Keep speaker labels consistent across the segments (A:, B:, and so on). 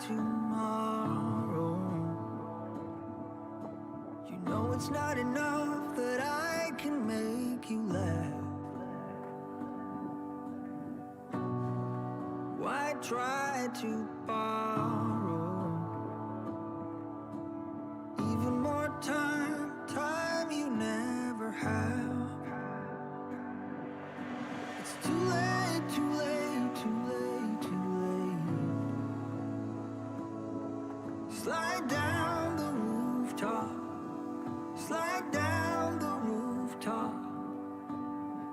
A: tomorrow. You know it's not enough that I can make you laugh. Why try to borrow even more time you never have? It's too late, too late, too late, too late. Slide down the rooftop, slide down the rooftop.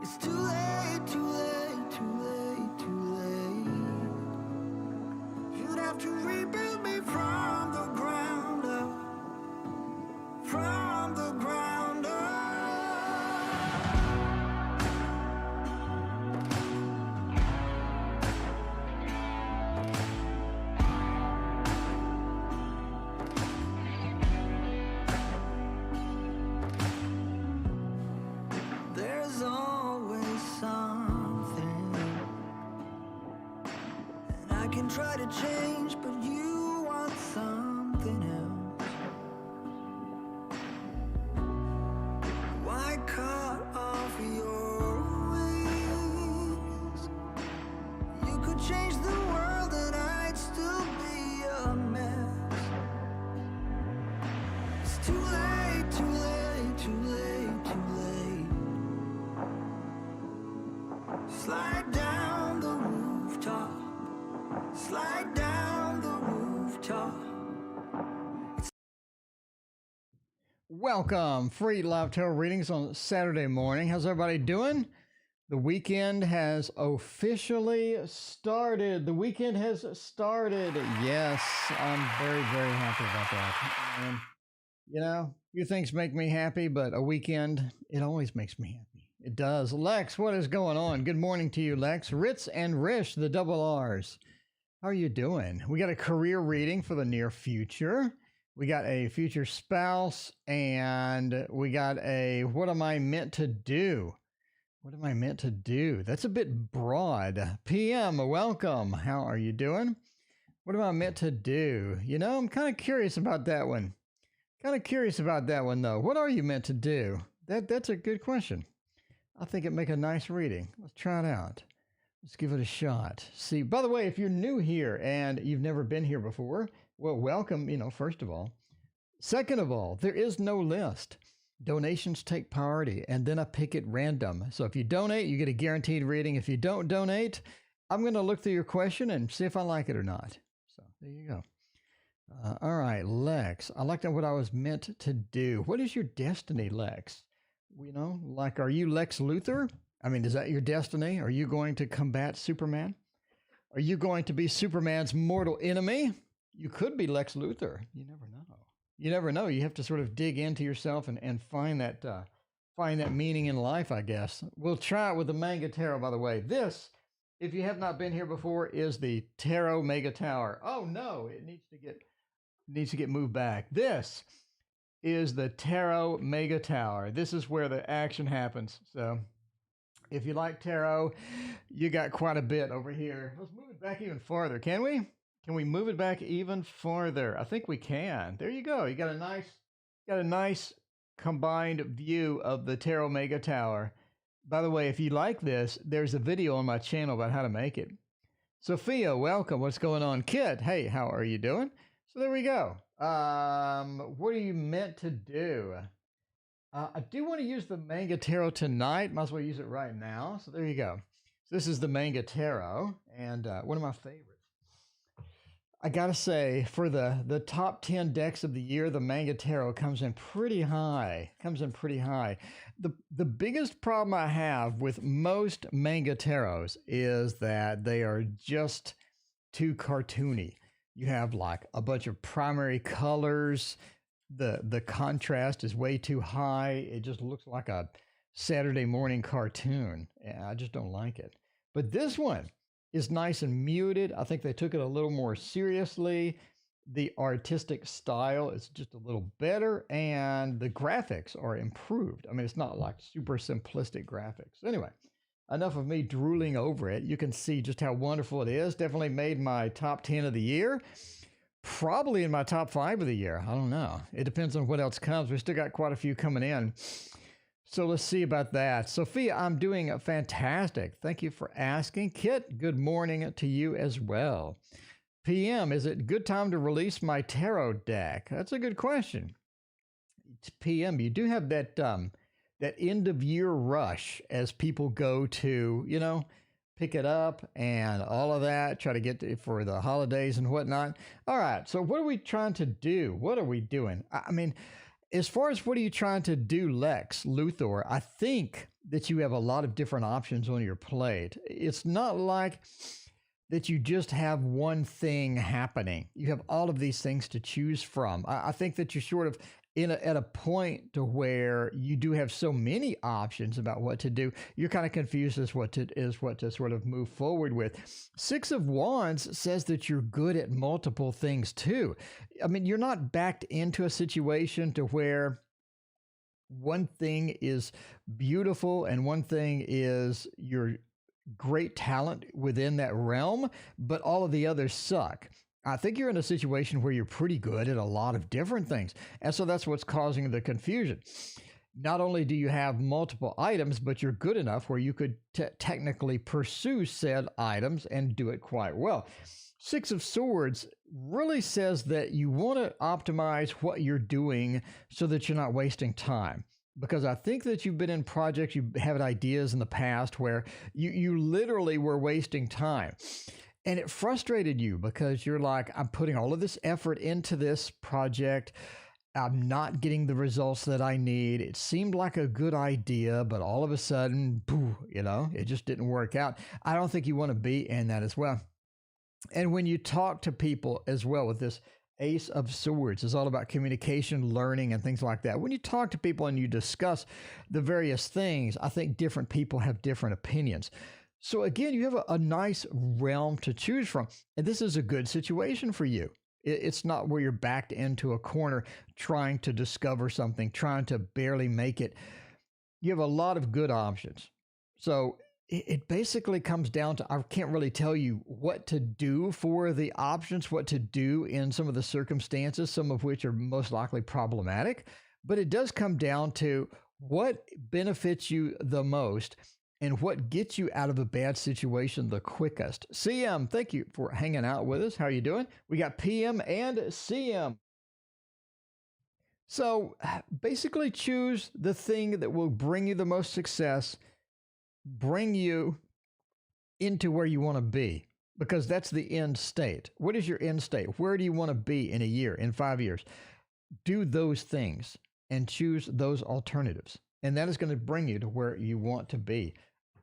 A: It's too late, too late, too late, too late. You'd have to rebuild me from the ground up, from the ground up. There's always something, and I can try to change, but you want something else. Why cut off your wings? You could change the world and I'd still be a mess. It's too late, too late, too late, too late. Slide down the rooftop, slide down the rooftop.
B: Welcome, free live tarot readings on Saturday morning. How's everybody doing? The weekend has officially started. The weekend has started. Yes, I'm very, very happy about that. And, you know, a few things make me happy, but a weekend, it always makes me happy. It does. Lex, what is going on? Good morning to you, Lex. Ritz and Rish, the double R's. How are you doing? We got a career reading for the near future. We got a future spouse, and we got a what am I meant to do? What am I meant to do? That's a bit broad. PM, welcome. How are you doing? What am I meant to do? You know, I'm kind of curious about that one. Kind of curious about that one, though. What are you meant to do? That's a good question. I think it'd make a nice reading. Let's try it out. Let's give it a shot. See, by the way, if you're new here and you've never been here before, well, welcome, first of all. Second of all, there is no list. Donations take priority, and then I pick it random. So if you donate, you get a guaranteed reading. If you don't donate, I'm going to look through your question and see if I like it or not. So there you go. All right, Lex, I like what I was meant to do. What is your destiny, Lex? Like, are you Lex Luthor? I mean, is that your destiny? Are you going to combat Superman? Are you going to be Superman's mortal enemy? You could be Lex Luthor. You never know. You never know. You have to sort of dig into yourself and find that meaning in life, I guess. We'll try it with the Manga Tarot, by the way. This, if you have not been here before, is the Tarot Mega Tower. Oh no, it needs to get moved back. This is the Tarot Mega Tower. This is where the action happens. So if you like tarot, you got quite a bit over here. Let's move it back even farther. Can we? Can we move it back even farther? I think we can. There you go. You got a nice combined view of the Tarot Mega Tower. By the way, if you like this, there's a video on my channel about how to make it. Sophia, welcome. What's going on? Kit, hey, how are you doing? So there we go. What are you meant to do? I do want to use the Manga Tarot tonight. Might as well use it right now. So there you go. So this is the Manga Tarot, and one of my favorites. I gotta say, for the top 10 decks of the year, the Manga Tarot comes in pretty high. The biggest problem I have with most Manga Tarots is that they are just too cartoony. You have like a bunch of primary colors. The contrast is way too high. It just looks like a Saturday morning cartoon. I just don't like it. But this one is nice and muted. I think they took it a little more seriously. The artistic style is just a little better, and the graphics are improved. I mean, it's not like super simplistic graphics. Anyway, enough of me drooling over it. You can see just how wonderful it is. Definitely made my top 10 of the year. probably in my top 5 of the year. I don't know. It depends on what else comes. We still got quite a few coming in. So let's see about that. Sophia, I'm doing fantastic. Thank you for asking. Kit, good morning to you as well. PM, is it a good time to release my tarot deck? That's a good question. PM, you do have that that end of year rush as people go to, pick it up and all of that, try to get to, for the holidays and whatnot. All right. So what are we trying to do? What are we doing? I mean, as far as what are you trying to do, Lex Luthor, I think that you have a lot of different options on your plate. It's not like that you just have one thing happening. You have all of these things to choose from. I think that you're sort of at a point to where you do have so many options about what to do. You're kind of confused as what to sort of move forward with. 6 of Wands says that you're good at multiple things too. I mean, you're not backed into a situation to where one thing is beautiful and one thing is your great talent within that realm, but all of the others suck. I think you're in a situation where you're pretty good at a lot of different things. And so that's what's causing the confusion. Not only do you have multiple items, but you're good enough where you could technically pursue said items and do it quite well. 6 of Swords really says that you want to optimize what you're doing so that you're not wasting time. Because I think that you've been in projects, you have ideas in the past where you literally were wasting time. And it frustrated you because you're like, I'm putting all of this effort into this project. I'm not getting the results that I need. It seemed like a good idea, but all of a sudden, boo, it just didn't work out. I don't think you want to be in that as well. And when you talk to people as well with this Ace of Swords, it's all about communication, learning, and things like that. When you talk to people and you discuss the various things, I think different people have different opinions. So again, you have a nice realm to choose from, and this is a good situation for you. It's not where you're backed into a corner trying to discover something, trying to barely make it. You have a lot of good options. So it basically comes down to, I can't really tell you what to do for the options, what to do in some of the circumstances, some of which are most likely problematic, but it does come down to what benefits you the most and what gets you out of a bad situation the quickest. CM, thank you for hanging out with us. How are you doing? We got PM and CM. So basically choose the thing that will bring you the most success, bring you into where you want to be, because that's the end state. What is your end state? Where do you want to be in a year, in 5 years? Do those things and choose those alternatives. And that is going to bring you to where you want to be.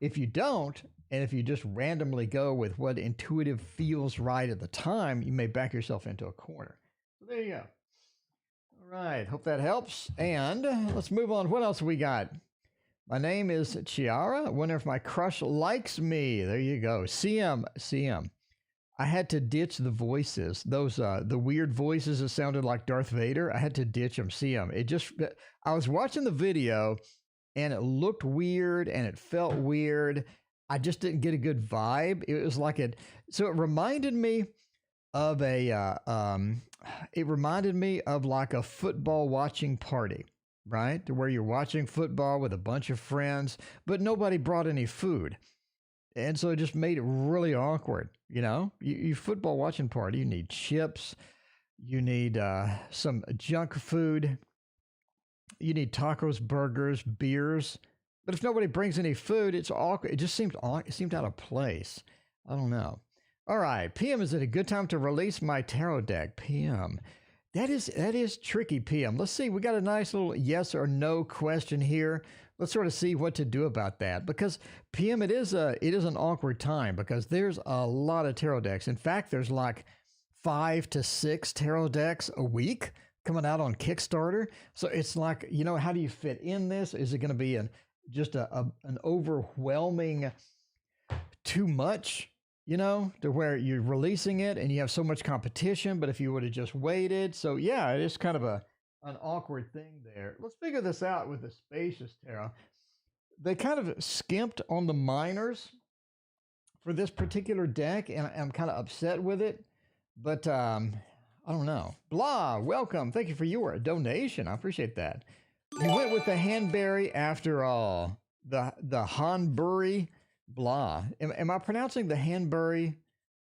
B: If you don't, and if you just randomly go with what intuitive feels right at the time, you may back yourself into a corner. So there you go. All right. Hope that helps. And let's move on. What else we got? My name is Chiara. I wonder if my crush likes me. There you go. CM. I had to ditch the voices. Those, the weird voices that sounded like Darth Vader. I had to ditch them. CM. I was watching the video and it looked weird and it felt weird. I just didn't get a good vibe. It was like so it reminded me of like a football watching party, right? To where you're watching football with a bunch of friends, but nobody brought any food. And so it just made it really awkward. You football watching party, you need chips, you need some junk food, you need tacos, burgers, beers. But if nobody brings any food, it's awkward. It just seemed out of place. I don't know. All right, PM, is it a good time to release my tarot deck? PM. That is tricky, PM. Let's see. We got a nice little yes or no question here. Let's sort of see what to do about that, because PM, it is an awkward time because there's a lot of tarot decks. In fact, there's like 5 to 6 tarot decks a week coming out on Kickstarter. So it's like, how do you fit in this? Is it going to be just an overwhelming too much, to where you're releasing it and you have so much competition, but if you would have just waited. So yeah, it is kind of an awkward thing there. Let's figure this out with the Spacious Tarot. They kind of skimped on the minors for this particular deck, and I'm kind of upset with it. But I don't know. Blah, welcome. Thank you for your donation. I appreciate that. You went with the Hanberry after all. The Hanbury. Blah. Am I pronouncing the Hanbury?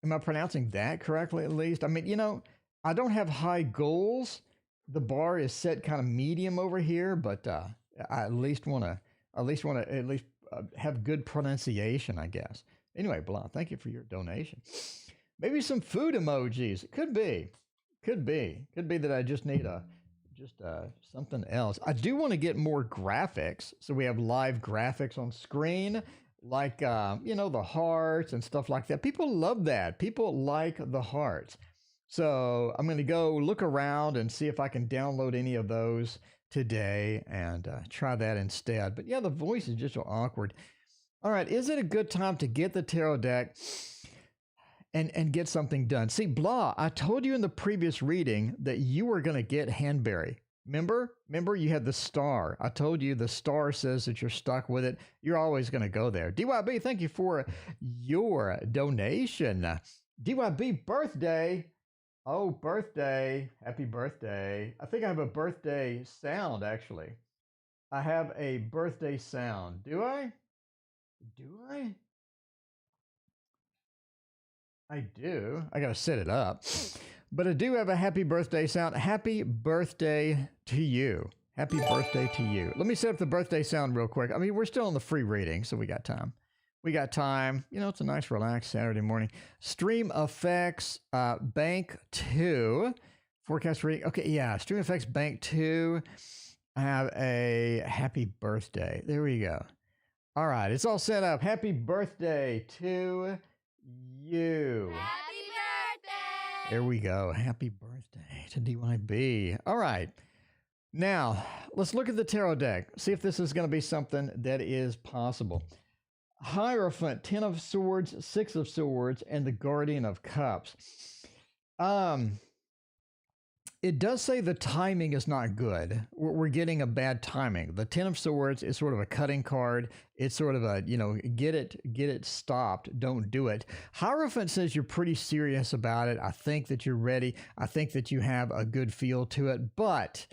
B: Am I pronouncing that correctly at least? I mean, you know, I don't have high goals. The bar is set kind of medium over here, but I at least want to have good pronunciation, I guess. Anyway, blah. Thank you for your donation. Maybe some food emojis. It could be. Could be that I just need something else. I do want to get more graphics, so we have live graphics on screen, like you know, the hearts and stuff like that. People love that. People like the hearts. So I'm going to go look around and see if I can download any of those today and try that instead. But yeah, the voice is just so awkward. All right, is it a good time to get the tarot deck and get something done? See, blah, I told you in the previous reading that you were going to get Hanberry. Remember you had the star. I told you the star says that you're stuck with it. You're always going to go there. DYB, thank you for your donation. DYB birthday. Oh, birthday. Happy birthday. I think I have a birthday sound, actually. I have a birthday sound. Do I? I do. I got to set it up. But I do have a happy birthday sound. Happy birthday to you. Happy birthday to you. Let me set up the birthday sound real quick. I mean, we're still on the free reading, so we got time. We got time. You know, it's a nice, relaxed Saturday morning. Stream effects, bank 2. Forecast reading. Okay, yeah. Stream effects, bank 2. I have a happy birthday. There we go. All right, it's all set up. Happy birthday to you.
C: Happy birthday!
B: There we go. Happy birthday to DYB. All right. Now, let's look at the tarot deck. See if this is going to be something that is possible. Hierophant, 10 of Swords, 6 of Swords, and the Guardian of Cups. It does say the timing is not good. We're getting a bad timing. The 10 of Swords is sort of a cutting card. It's sort of a, you know, get it stopped. Don't do it. Hierophant says you're pretty serious about it. I think that you're ready. I think that you have a good feel to it. But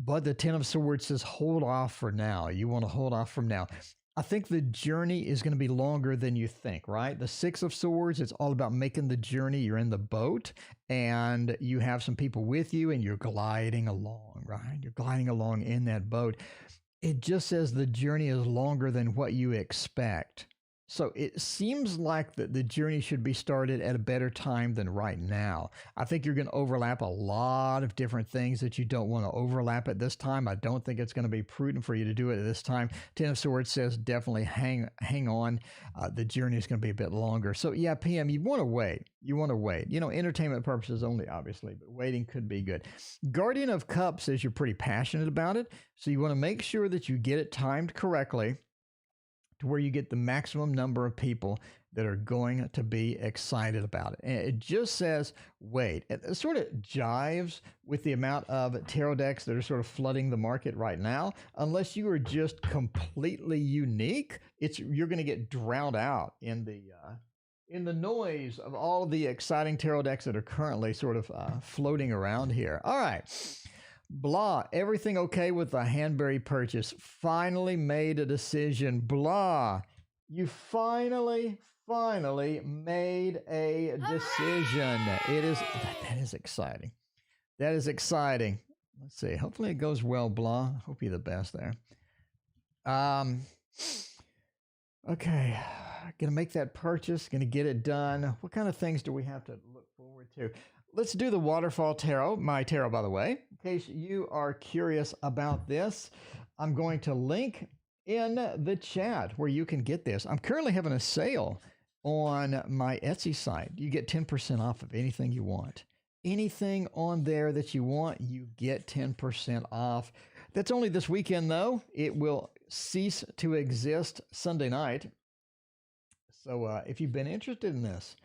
B: the 10 of Swords says hold off for now. You want to hold off from now. I think the journey is going to be longer than you think, right? The 6 of Swords, it's all about making the journey. You're in the boat and you have some people with you and you're gliding along, right? You're gliding along in that boat. It just says the journey is longer than what you expect. So it seems like the journey should be started at a better time than right now. I think you're going to overlap a lot of different things that you don't want to overlap at this time. I don't think it's going to be prudent for you to do it at this time. 10 of Swords says definitely hang on. The journey is going to be a bit longer. So yeah, PM, you want to wait. You want to wait. You know, entertainment purposes only, obviously, but waiting could be good. Guardian of Cups says you're pretty passionate about it. So you want to make sure that you get it timed correctly, to where you get the maximum number of people that are going to be excited about it. And it just says, wait. It sort of jives with the amount of tarot decks that are sort of flooding the market right now. Unless you are just completely unique, you're going to get drowned out in the noise of all the exciting tarot decks that are currently sort of floating around here. All right. Blah, everything okay with the Hanberry purchase? Finally made a decision. Blah, you finally made a decision. That is exciting. That is exciting. Let's see. Hopefully it goes well, Blah. Hope you're the best there. Okay, gonna make that purchase. Gonna get it done. What kind of things do we have to look forward to? Let's do the Waterfall Tarot, my tarot, by the way, in case you are curious about this. I'm going to link in the chat where you can get this. I'm currently having a sale on my Etsy site. You get 10% off of anything you want. Anything on there that you want, you get 10% off. That's only this weekend, though. It will cease to exist Sunday night. So if you've been interested in this,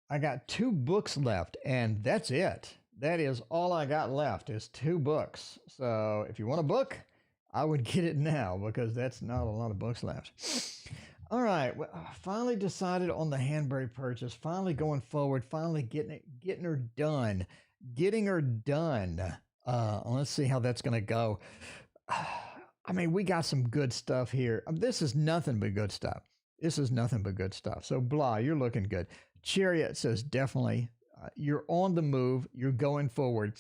B: I got 2 books left, and that's it. That is all I got left is 2 books. So if you want a book, I would get it now because that's not a lot of books left. All right, well, I finally decided on the Hanberry purchase, finally going forward, finally getting her done, getting her done. Let's see how that's going to go. I mean, we got some good stuff here. This is nothing but good stuff. This is nothing but good stuff. So, blah, you're looking good. Chariot says definitely. You're on the move. You're going forward.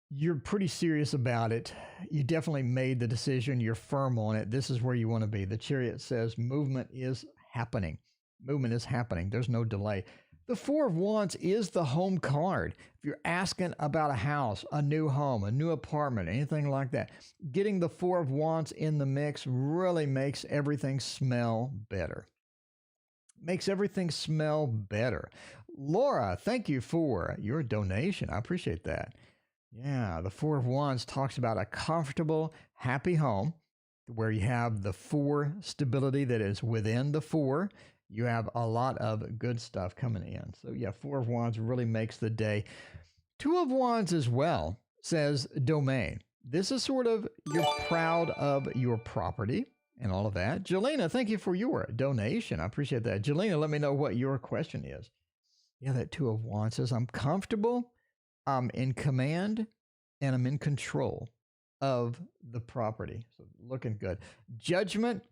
B: You're pretty serious about it. You definitely made the decision. You're firm on it. This is where you want to be. The Chariot says movement is happening. Movement is happening. There's no delay. The Four of Wands is the home card. If you're asking about a house, a new home, a new apartment, anything like that, getting the Four of Wands in the mix really makes everything smell better. Makes everything smell better. Laura, thank you for your donation. I appreciate that. Yeah, the Four of Wands talks about a comfortable, happy home where you have the four stability that is within the four. You have a lot of good stuff coming in. So yeah, Four of Wands really makes the day. Two of Wands as well says domain. This is sort of you're proud of your property and all of that. Jelena, thank you for your donation. I appreciate that. Jelena, let me know what your question is. Yeah, that Two of Wands says I'm comfortable, I'm in command, and I'm in control of the property. So looking good. Judgment.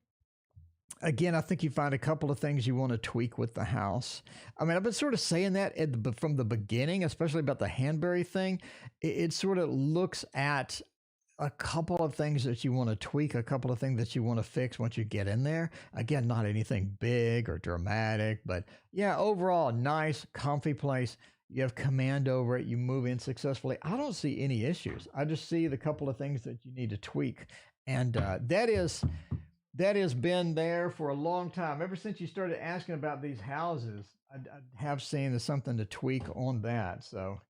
B: Again, I think you find a couple of things you want to tweak with the house. I mean, I've been sort of saying that from the beginning, especially about the Hanbury thing. It sort of looks at a couple of things that you want to tweak, a couple of things that you want to fix once you get in there. Again, not anything big or dramatic, but yeah, overall, nice, comfy place. You have command over it. You move in successfully. I don't see any issues. I just see the couple of things that you need to tweak. And that has been there for a long time. Ever since you started asking about these houses, I have seen there's something to tweak on that. So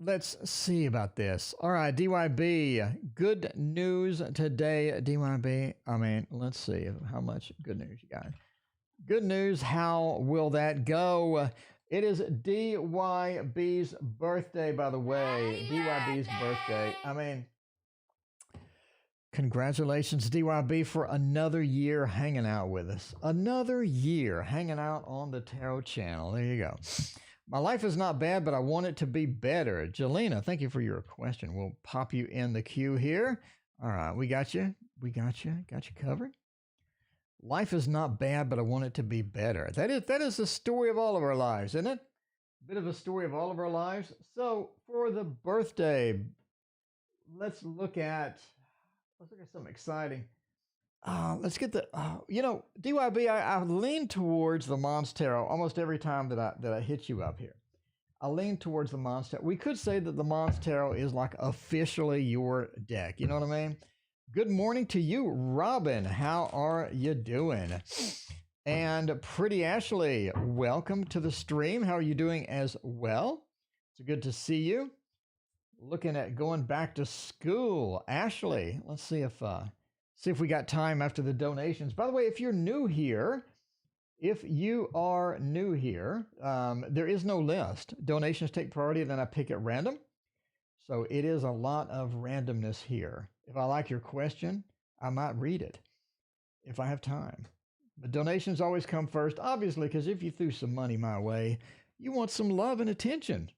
B: let's see about this. All right, DYB, good news today, DYB. I mean, let's see how much good news you got. Good news, how will that go? It is DYB's birthday, by the way. DYB's birthday. I mean, congratulations, DYB, for another year hanging out with us. Another year hanging out on the Tarot channel. There you go. My life is not bad, but I want it to be better. Jelena, thank you for your question. We'll pop you in the queue here. All right, we got you. We got you. Got you covered. Life is not bad, but I want it to be better. That is the story of all of our lives, isn't it? A bit of a story of all of our lives. So for the birthday, let's look at something exciting. Let's get the, DYB, I lean towards the Manga Tarot almost every time that I hit you up here. I lean towards the Manga Tarot. We could say that the Manga Tarot is like officially your deck. You know what I mean? Good morning to you, Robin. How are you doing? And Pretty Ashley, welcome to the stream. How are you doing as well? It's good to see you. Looking at going back to school. Ashley, let's see if we got time after the donations. By the way, if you are new here, there is no list. Donations take priority, then I pick at random. So it is a lot of randomness here. If I like your question, I might read it if I have time. But donations always come first, obviously, because if you threw some money my way, you want some love and attention.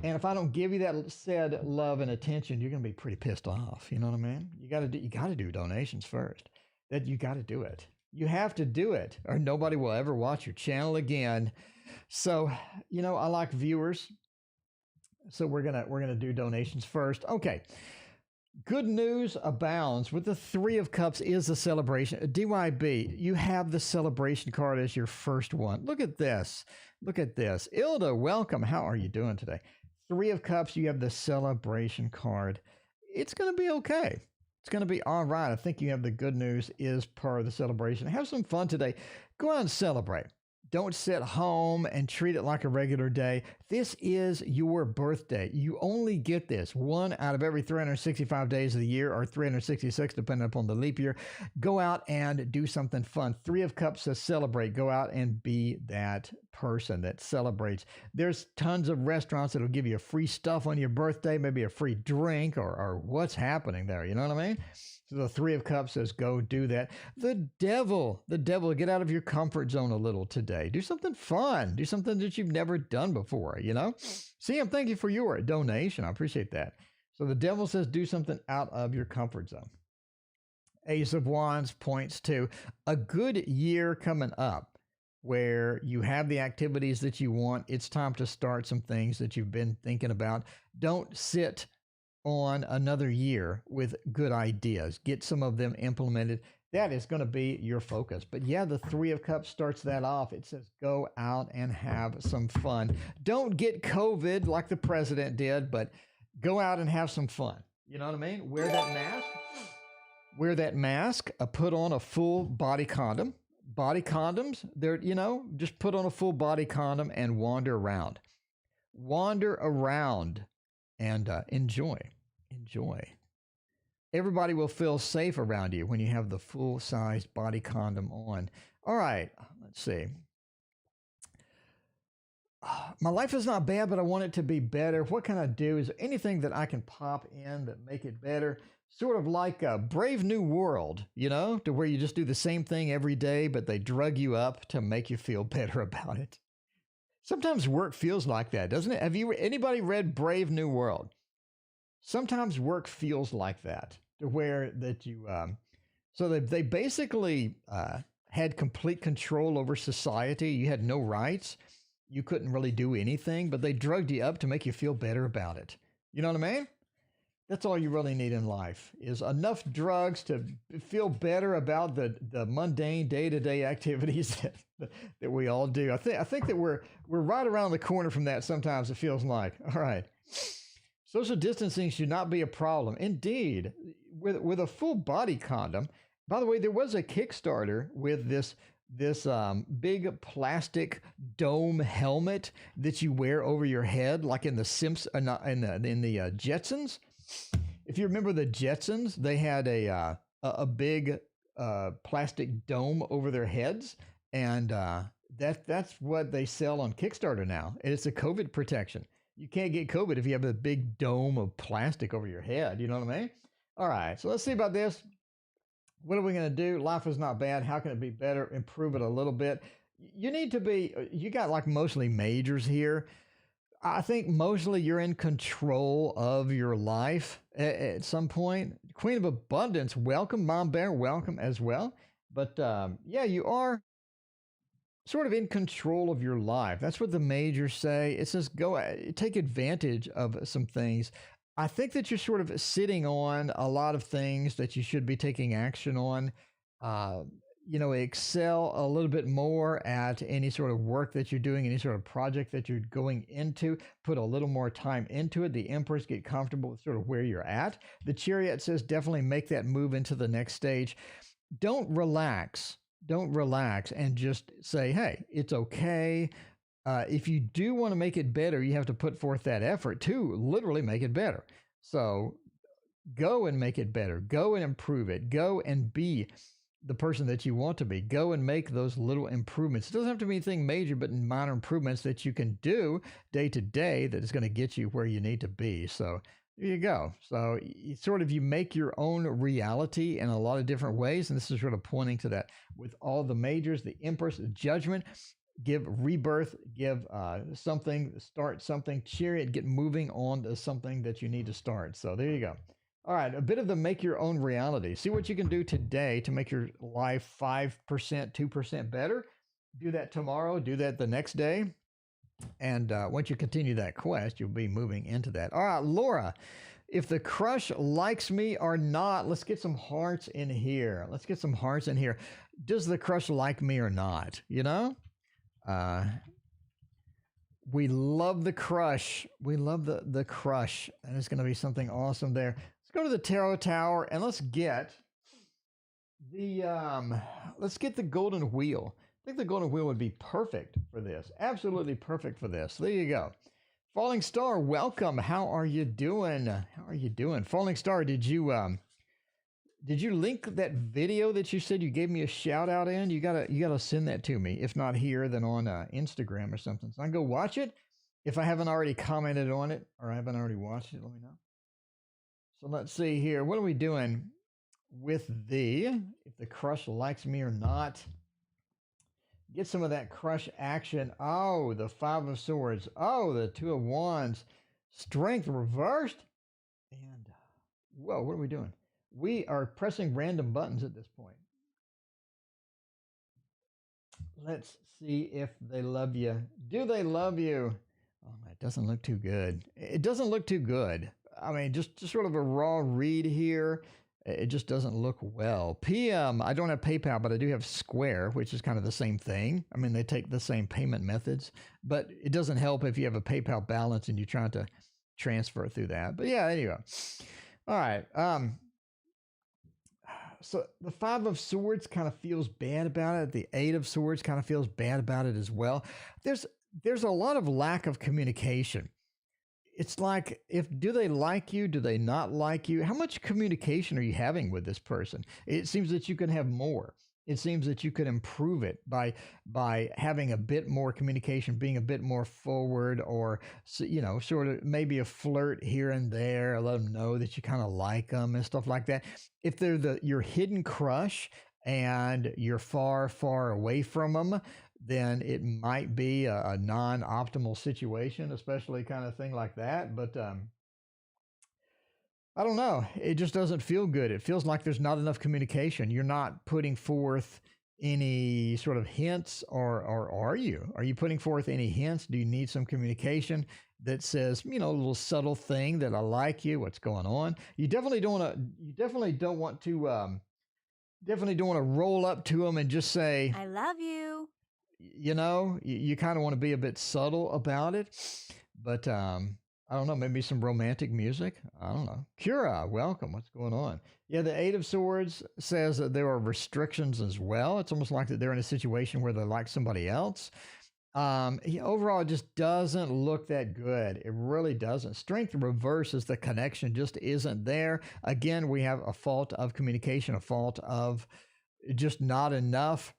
B: And if I don't give you that said love and attention, you're going to be pretty pissed off. You know what I mean? You got to do donations first. That you got to do it. You have to do it, or nobody will ever watch your channel again. So, I like viewers. So we're gonna do donations first. Okay. Good news abounds. With the Three of Cups is the celebration. DYB, you have the celebration card as your first one. Look at this. Look at this. Ilda, welcome. How are you doing today? Three of Cups, you have the celebration card. It's going to be okay. It's going to be all right. I think you have the good news is part of the celebration. Have some fun today. Go out and celebrate. Don't sit home and treat it like a regular day. This is your birthday. You only get this one out of every 365 days of the year, or 366, depending upon the leap year. Go out and do something fun. Three of Cups says celebrate. Go out and be that person that celebrates. There's tons of restaurants that'll give you free stuff on your birthday, maybe a free drink or what's happening there. You know what I mean? So the Three of Cups says, go do that. The devil, get out of your comfort zone a little today. Do something fun. Do something that you've never done before, you know? Sam, thank you for your donation. I appreciate that. So the devil says, do something out of your comfort zone. Ace of Wands points to a good year coming up where you have the activities that you want. It's time to start some things that you've been thinking about. Don't sit on another year with good ideas. Get some of them implemented. That is going to be your focus. But yeah, the Three of Cups starts that off. It says go out and have some fun. Don't get COVID like the president did, but go out and have some fun. You know what I mean? Wear that mask. Wear that mask. Put on a full body condom. Body condoms, they're, you know, just put on a full body condom and wander around. Wander around and enjoy. Enjoy. Everybody will feel safe around you when you have the full-sized body condom on. All right, let's see. My life is not bad, but I want it to be better. What can I do? Is there anything that I can pop in that make it better? Sort of like a Brave New World, you know, to where you just do the same thing every day, but they drug you up to make you feel better about it. Sometimes work feels like that, doesn't it? Have you anybody read Brave New World? Sometimes work feels like that, to where that you, so they basically had complete control over society. You had no rights. You couldn't really do anything, but they drugged you up to make you feel better about it. You know what I mean? That's all you really need in life, is enough drugs to feel better about the mundane day-to-day activities that we all do. I think that we're right around the corner from that sometimes, it feels like. All right. Social distancing should not be a problem. Indeed, with a full body condom. By the way, there was a Kickstarter with this big plastic dome helmet that you wear over your head, like in the Jetsons. If you remember the Jetsons, they had a big plastic dome over their heads, and that's what they sell on Kickstarter now. And it's a COVID protection. You can't get COVID if you have a big dome of plastic over your head. You know what I mean? All right, so let's see about this. What are we going to do? Life is not bad. How can it be better? Improve it a little bit. You need to be, you got like mostly majors here. I think mostly you're in control of your life at some point. Queen of Abundance, welcome. Mom Bear, welcome as well. But yeah, you are sort of in control of your life. That's what the majors say. It says go take advantage of some things. I think that you're sort of sitting on a lot of things that you should be taking action on. You know, excel a little bit more at any sort of work that you're doing, any sort of project that you're going into. Put a little more time into it. The Empress, get comfortable with sort of where you're at. The Chariot says definitely make that move into the next stage. Don't relax. Don't relax and just say, hey, it's okay. If you do want to make it better, you have to put forth that effort to literally make it better. So go and make it better. Go and improve it. Go and be the person that you want to be. Go and make those little improvements. It doesn't have to be anything major, but minor improvements that you can do day to day that is going to get you where you need to be. So there you go. So you make your own reality in a lot of different ways. And this is sort of pointing to that with all the majors, the Empress, the Judgment, give rebirth, give something, start something, Chariot, get moving on to something that you need to start. So there you go. All right, a bit of the make your own reality. See what you can do today to make your life 5%, 2% better. Do that tomorrow, do that the next day. And once you continue that quest, you'll be moving into that. All right, Laura, if the crush likes me or not, let's get some hearts in here. Let's get some hearts in here. Does the crush like me or not? You know? We love the crush. We love the crush. And it's going to be something awesome there. Let's go to the Tarot Tower and let's get the golden wheel. I think the golden wheel would be perfect for this. Absolutely perfect for this. There you go. Falling Star, welcome. How are you doing? How are you doing? Falling Star, did you link that video that you said you gave me a shout out in? You gotta send that to me. If not here, then on Instagram or something. So I can go watch it. If I haven't already commented on it or I haven't already watched it, let me know. So let's see here. What are we doing? with if the crush likes me or not. Get some of that crush action. Oh, the Five of Swords. Oh, the Two of Wands. Strength reversed. And, whoa, what are we doing? We are pressing random buttons at this point. Let's see if they love you. Do they love you? Oh, it doesn't look too good. It doesn't look too good. I mean, just sort of a raw read here. It just doesn't look well. PM, I don't have PayPal, but I do have Square, which is kind of the same thing. I mean, they take the same payment methods, but it doesn't help if you have a PayPal balance and you're trying to transfer through that. But yeah, anyway. All right. So the Five of Swords kind of feels bad about it. The Eight of Swords kind of feels bad about it as well. There's a lot of lack of communication. It's like, do they like you? Do they not like you? How much communication are you having with this person? It seems that you can have more. It seems that you could improve it by having a bit more communication, being a bit more forward, or, sort of maybe a flirt here and there, let them know that you kind of like them and stuff like that. If they're your hidden crush and you're far, far away from them, then it might be a non-optimal situation, especially kind of thing like that. But I don't know. It just doesn't feel good. It feels like there's not enough communication. You're not putting forth any sort of hints, or are you? Are you putting forth any hints? Do you need some communication that says, a little subtle thing that I like you, what's going on? You definitely don't want to. You definitely don't want to. Definitely don't want to roll up to them and just say,
C: I love you.
B: You kind of want to be a bit subtle about it. But I don't know, maybe some romantic music. I don't know. Kira, welcome. What's going on? Yeah, the Eight of Swords says that there are restrictions as well. It's almost like that they're in a situation where they like somebody else. Overall, it just doesn't look that good. It really doesn't. Strength reverses, the connection just isn't there. Again, we have a fault of communication, a fault of just not enough.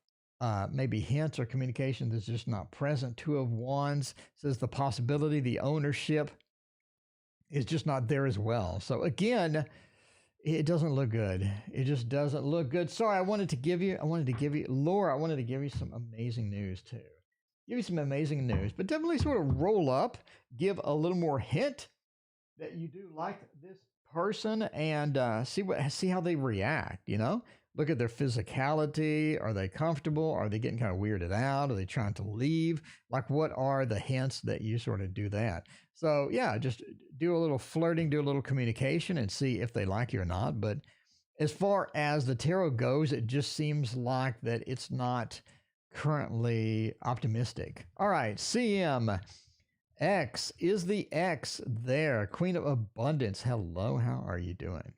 B: Maybe hints or communication that's just not present. Two of Wands says the possibility, the ownership is just not there as well. So again, it doesn't look good. It just doesn't look good. Sorry, Laura, I wanted to give you some amazing news too. Give you some amazing news, but definitely sort of roll up, give a little more hint that you do like this person, and see how they react, Look at their physicality. Are they comfortable? Are they getting kind of weirded out? Are they trying to leave? Like, what are the hints that you sort of do that? So yeah, just do a little flirting, do a little communication, and see if they like you or not. But as far as the tarot goes, it just seems like that it's not currently optimistic. All right, CM. X, is the X there? Queen of Abundance. Hello, how are you doing?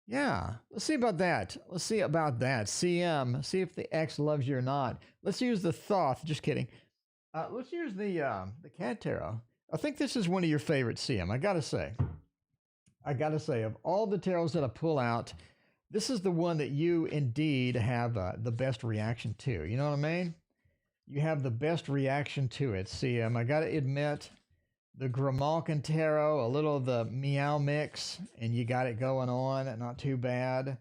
B: Yeah, let's see about that. CM, see if the X loves you or not. Let's use the Thoth. Just kidding. Let's use the Cat Tarot. I think this is one of your favorites, CM. I gotta say, of all the tarots that I pull out, this is the one that you indeed have the best reaction to. You know what I mean? You have the best reaction to it, CM. I gotta admit, the Grimalkin Tarot, a little of the Meow mix, and you got it going on. Not too bad.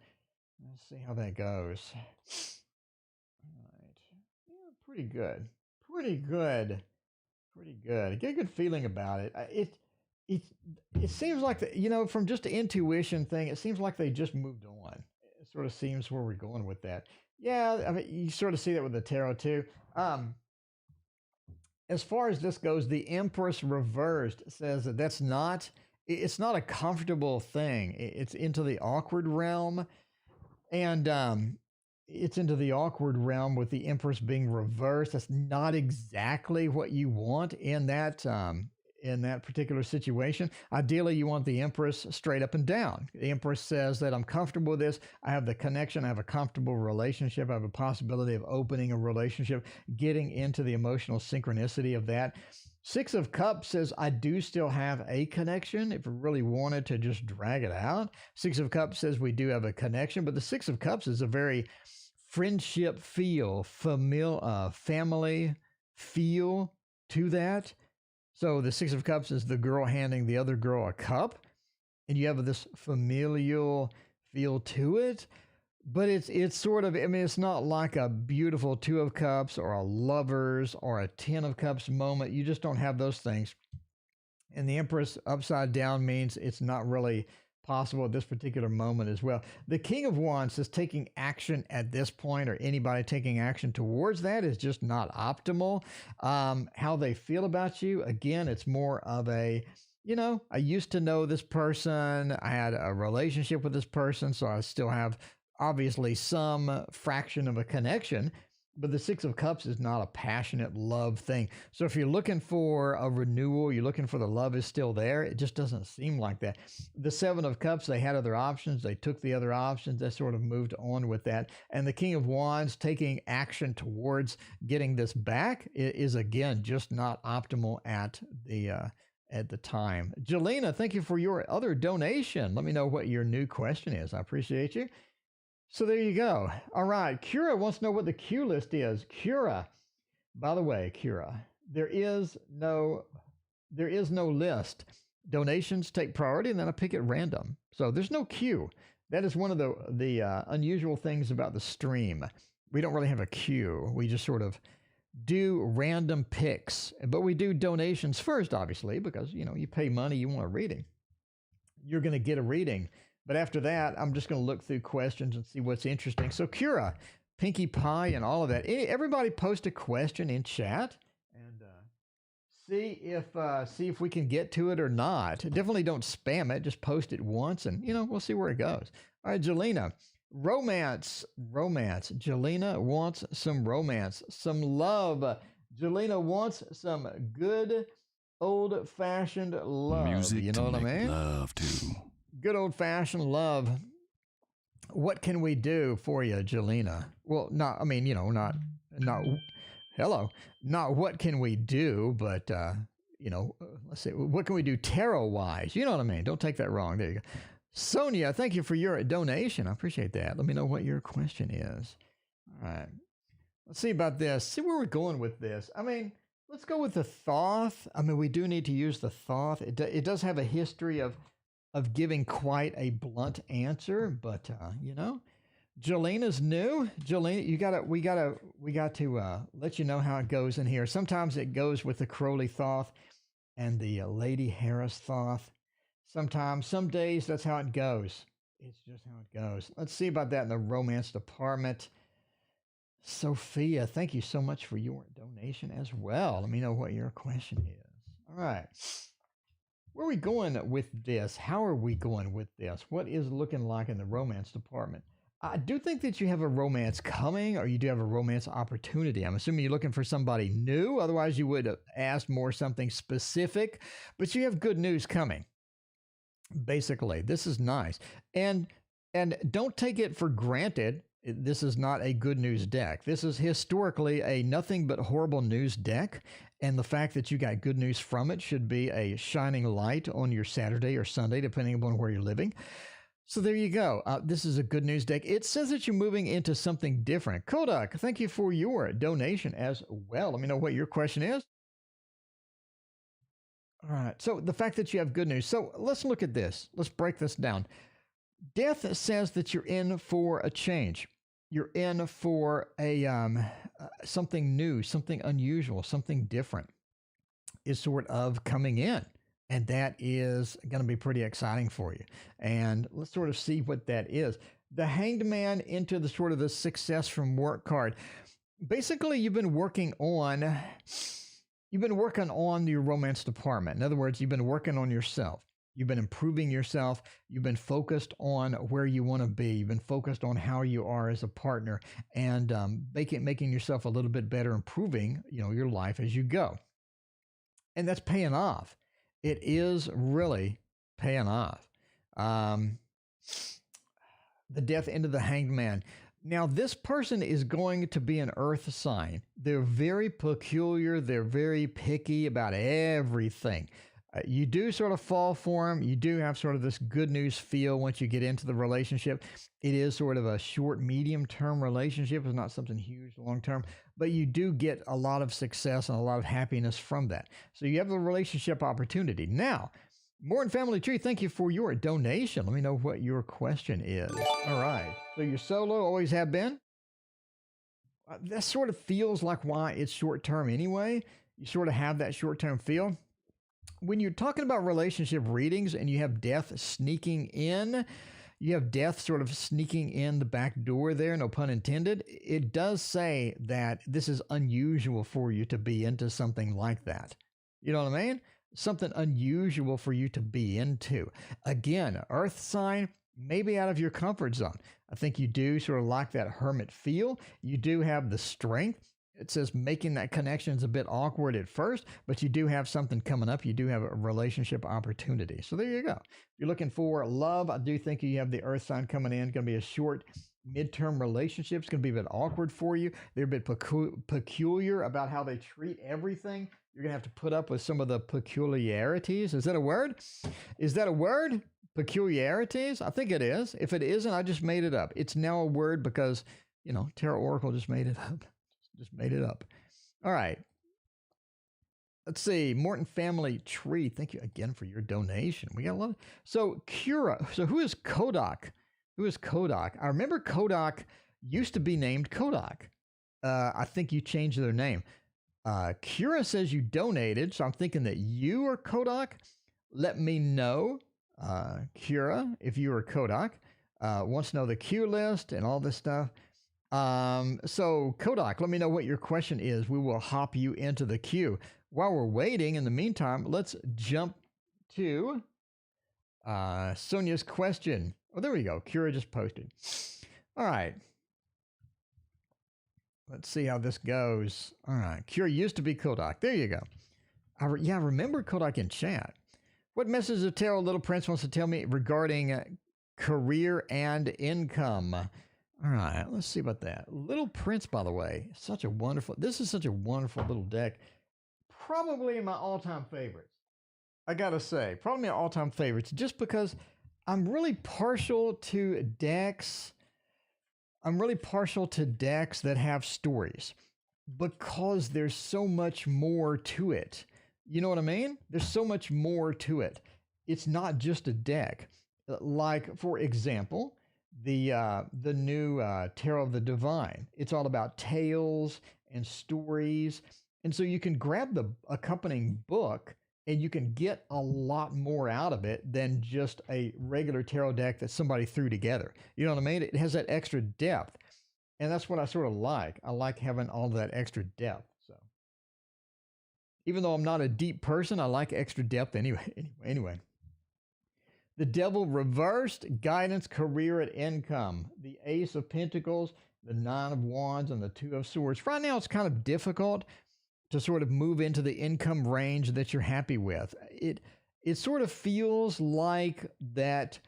B: Let's see how that goes. All right. Yeah, pretty good. I get a good feeling about it. It seems like, from just an intuition thing, it seems like they just moved on. It sort of seems where we're going with that. Yeah, I mean, you sort of see that with the tarot too. As far as this goes, the Empress Reversed says that it's not a comfortable thing. It's into the awkward realm. And it's into the awkward realm with the Empress being reversed. That's not exactly what you want in that particular situation. Ideally, you want the Empress straight up and down. The Empress says that I'm comfortable with this. I have the connection. I have a comfortable relationship. I have a possibility of opening a relationship, getting into the emotional synchronicity of that. Six of Cups says I do still have a connection if we really wanted to just drag it out. Six of Cups says we do have a connection, but the Six of Cups is a very friendship feel, family feel to that. So the Six of Cups is the girl handing the other girl a cup, and you have this familial feel to it. but it's sort of, I mean, it's not like a beautiful Two of Cups or a Lovers or a Ten of Cups moment. You just don't have those things. And the Empress upside down means it's not really possible at this particular moment as well. The King of Wands is taking action at this point, or anybody taking action towards that is just not optimal. How they feel about you, again, it's more of a, I used to know this person. I had a relationship with this person, so I still have obviously some fraction of a connection. But the Six of Cups is not a passionate love thing. So if you're looking for a renewal, you're looking for the love is still there, it just doesn't seem like that. The Seven of Cups, they had other options. They took the other options. They sort of moved on with that. And the King of Wands taking action towards getting this back is again, just not optimal at the time. Jelena, thank you for your other donation. Let me know what your new question is. I appreciate you. So there you go. All right. Kira wants to know what the Q list is. Kira, by the way, Kira, there is no list. Donations take priority, and then I pick at random. So there's no queue. That is one of the unusual things about the stream. We don't really have a queue. We just sort of do random picks, but we do donations first, obviously, because you pay money, you want a reading. You're going to get a reading. But after that, I'm just going to look through questions and see what's interesting. So Kira, Pinkie Pie, and all of that. Everybody post a question in chat and see if we can get to it or not. Definitely don't spam it. Just post it once, and we'll see where it goes. All right, Jelena, romance. Jelena wants some romance, some love. Jelena wants some good old-fashioned love.
D: Music,
B: you know what I mean?
D: Love too.
B: Good old-fashioned love. What can we do for you, Jelena? Well, not what can we do, but, let's see, what can we do tarot-wise? You know what I mean? Don't take that wrong. There you go. Sonia, thank you for your donation. I appreciate that. Let me know what your question is. All right. Let's see about this. See where we're going with this. I mean, let's go with the Thoth. I mean, we do need to use the Thoth. It does have a history of giving quite a blunt answer, but Jelena's new. Jelena, we got to let you know how it goes in here. Sometimes it goes with the Crowley Thoth and the Lady Harris Thoth. Some days that's how it goes. It's just how it goes. Let's see about that in the romance department. Sophia, thank you so much for your donation as well. Let me know what your question is. All right. Where are we going with this? How are we going with this? What is looking like in the romance department? I do think that you have a romance coming, or you do have a romance opportunity. I'm assuming you're looking for somebody new. Otherwise, you would have asked more something specific. But you have good news coming. Basically, this is nice. And don't take it for granted. This is not a good news deck. This is historically a nothing but horrible news deck. And the fact that you got good news from it should be a shining light on your Saturday or Sunday, depending upon where you're living. So there you go. This is a good news deck. It says that you're moving into something different. Kodak, thank you for your donation as well. Let me know what your question is. All right. So the fact that you have good news. So let's look at this. Let's break this down. Death says that you're in for a change. You're in for a something new, something unusual, something different is sort of coming in. And that is going to be pretty exciting for you. And let's sort of see what that is. The Hanged Man into the sort of the success from work card. Basically, you've been working on your romance department. In other words, you've been working on yourself. You've been improving yourself. You've been focused on where you want to be. You've been focused on how you are as a partner, and making yourself a little bit better, improving your life as you go. And that's paying off. It is really paying off. The Death into the Hanged Man. Now, this person is going to be an earth sign. They're very peculiar. They're very picky about everything. You do sort of fall for them. You do have sort of this good news feel once you get into the relationship. It is sort of a short, medium-term relationship. It's not something huge long-term, but you do get a lot of success and a lot of happiness from that. So you have the relationship opportunity. Now, Morton Family Tree, thank you for your donation. Let me know what your question is. All right. So you're solo, always have been? That sort of feels like why it's short term anyway. You sort of have that short term feel. When you're talking about relationship readings and you have death sneaking in, you have death sort of sneaking in the back door there, no pun intended. It does say that this is unusual for you to be into something like that. You know what I mean? Something unusual for you to be into. Again, earth sign, maybe out of your comfort zone. I think you do sort of like that hermit feel. You do have the strength. It says making that connection is a bit awkward at first, but you do have something coming up. You do have a relationship opportunity. So there you go. If you're looking for love, I do think you have the earth sign coming in. It's going to be a short midterm relationship. It's going to be a bit awkward for you. They're a bit peculiar about how they treat everything. You're going to have to put up with some of the peculiarities. Is that a word? Is that a word? Peculiarities? I think it is. If it isn't, I just made it up. It's now a word because, you know, Tarot Oracle just made it up. Just made it up. All right. Let's see. Morton Family Tree. Thank you again for your donation. We got a lot of... So, Kira. So, who is Kodak? Who is Kodak? I remember Kodak used to be named Kodak. I think you changed their name. Kira says you donated, so I'm thinking that you are Kodak. Let me know, Kira, if you are Kodak. Wants to know the queue list and all this stuff. So Kodak, let me know what your question is. We will hop you into the queue. While we're waiting, in the meantime, let's jump to Sonia's question. Oh, there we go. Kira just posted. All right. Let's see how this goes. All right. Kira used to be Kodak. There you go. I remember Kodak in chat. What message of tarot Little Prince wants to tell me regarding career and income? All right, let's see about that. Little Prince, by the way, this is such a wonderful little deck. Probably my all-time favorites. I gotta say, probably my all-time favorites, just because I'm really partial to decks. I'm really partial to decks that have stories because there's so much more to it. You know what I mean? There's so much more to it. It's not just a deck. Like, for example, the new Tarot of the Divine. It's all about tales and stories. And so you can grab the accompanying book and you can get a lot more out of it than just a regular tarot deck that somebody threw together. You know what I mean? It has that extra depth. And that's what I sort of like. I like having all that extra depth. So even though I'm not a deep person, I like extra depth anyway. The Devil Reversed, guidance, career, and income. The Ace of Pentacles, the Nine of Wands, and the Two of Swords. Right now, it's kind of difficult to sort of move into the income range that you're happy with. It sort of feels like that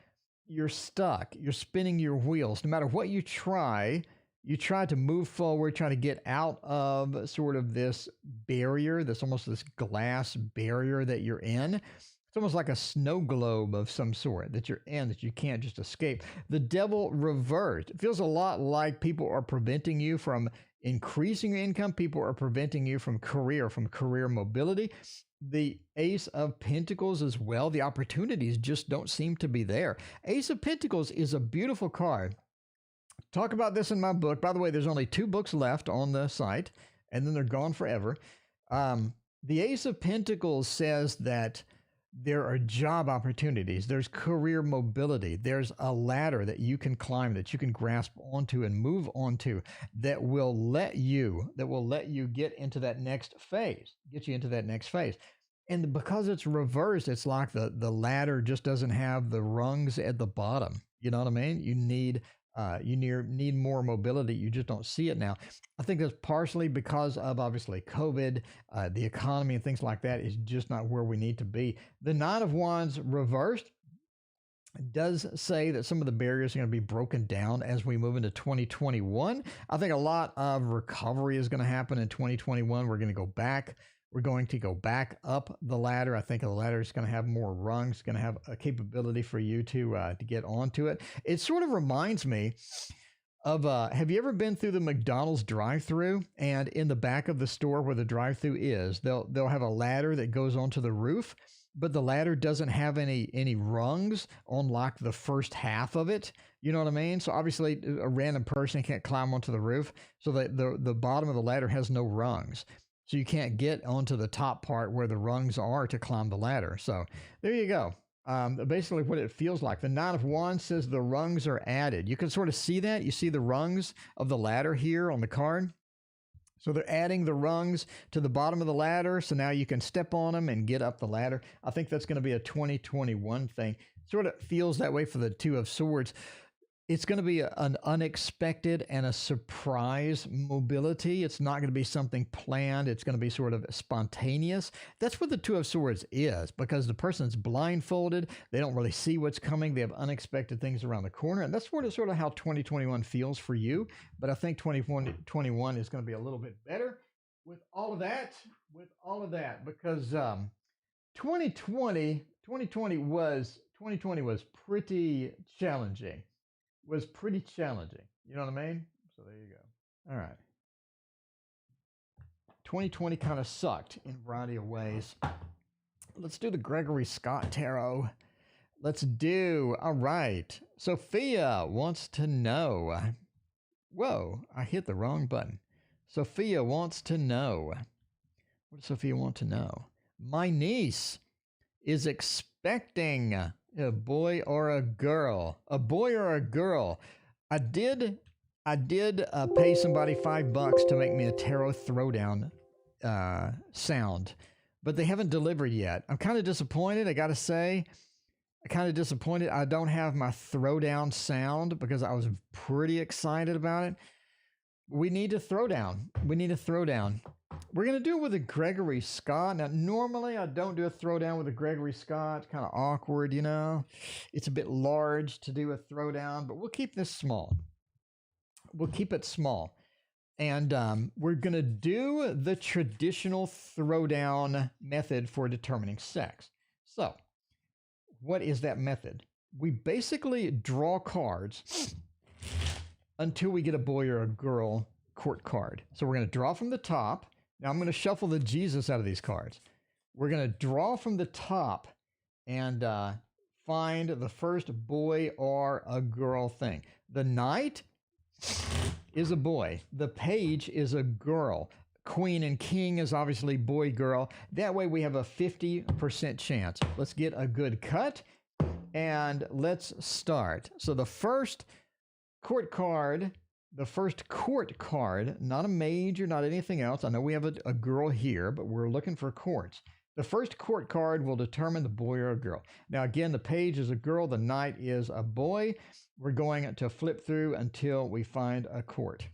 B: you're stuck. You're spinning your wheels. No matter what you try to move forward, try to get out of sort of this barrier, almost this glass barrier that you're in. It's almost like a snow globe of some sort that you're in that you can't just escape. The Devil Reversed. It feels a lot like people are preventing you from increasing your income. People are preventing you from career mobility. The Ace of Pentacles as well. The opportunities just don't seem to be there. Ace of Pentacles is a beautiful card. Talk about this in my book. By the way, there's only 2 books left on the site, and then they're gone forever. The Ace of Pentacles says that there are job opportunities. There's career mobility. There's a ladder that you can climb, that you can grasp onto and move onto, that will let you get into that next phase, And because it's reversed, it's like the ladder just doesn't have the rungs at the bottom. You know what I mean? You need more mobility. You just don't see it now. I think that's partially because of obviously COVID, the economy and things like that is just not where we need to be. The Nine of Wands reversed does say that some of the barriers are going to be broken down as we move into 2021. I think a lot of recovery is going to happen in 2021. We're going to go back up the ladder. I think the ladder is going to have more rungs, going to have a capability for you to get onto it. It sort of reminds me of have you ever been through the McDonald's drive-through, and in the back of the store where the drive-through is, they'll have a ladder that goes onto the roof, but the ladder doesn't have any rungs on like the first half of it. You know what I mean? So obviously a random person can't climb onto the roof. So the bottom of the ladder has no rungs. So you can't get onto the top part where the rungs are to climb the ladder. So there you go. Basically what it feels like. The Nine of Wands says the rungs are added. You can sort of see that. You see the rungs of the ladder here on the card. So they're adding the rungs to the bottom of the ladder. So now you can step on them and get up the ladder. I think that's going to be a 2021 thing. Sort of feels that way for the Two of Swords. It's going to be an unexpected and a surprise mobility. It's not going to be something planned. It's going to be sort of spontaneous. That's what the Two of Swords is, because the person's blindfolded. They don't really see what's coming. They have unexpected things around the corner. And that's sort of how 2021 feels for you. But I think 2021 is going to be a little bit better with all of that, because 2020 was pretty challenging. You know what I mean? So there you go. All right. 2020 kind of sucked in a variety of ways. Let's do the Gregory Scott Tarot. All right. Sophia wants to know. Whoa, I hit the wrong button. Sophia wants to know. What does Sophia want to know? My niece is expecting a boy or a girl. I did pay somebody $5 to make me a tarot throwdown sound, but they haven't delivered yet. I'm kind of disappointed. I got to say, I don't have my throwdown sound because I was pretty excited about it. We need a throwdown. We're going to do it with a Gregory Scott. Now, normally I don't do a throwdown with a Gregory Scott. It's kind of awkward, you know. It's a bit large to do a throwdown, but we'll keep this small. And we're going to do the traditional throwdown method for determining sex. So, what is that method? We basically draw cards until we get a boy or a girl court card. So we're going to draw from the top. Now I'm going to shuffle the Jesus out of these cards. We're going to draw from the top and find the first boy or a girl thing. The Knight is a boy. The Page is a girl. Queen and King is obviously boy, girl. That way we have a 50% chance. Let's get a good cut and let's start. So the first court card, not a major, not anything else. I know we have a girl here, but we're looking for courts. The first court card will determine the boy or a girl. Now, again, the Page is a girl. The Knight is a boy. We're going to flip through until we find a court.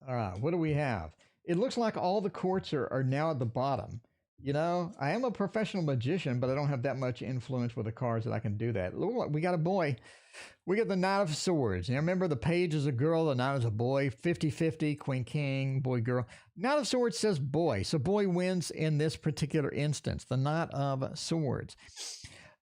B: All right, what do we have? It looks like all the courts are now at the bottom. You know, I am a professional magician, but I don't have that much influence with the cards that I can do that. Look, we got a boy. We got the Knight of Swords. Now, remember, the Page is a girl, the Knight is a boy. 50-50, Queen, King, boy, girl. Knight of Swords says boy, so boy wins in this particular instance, the Knight of Swords.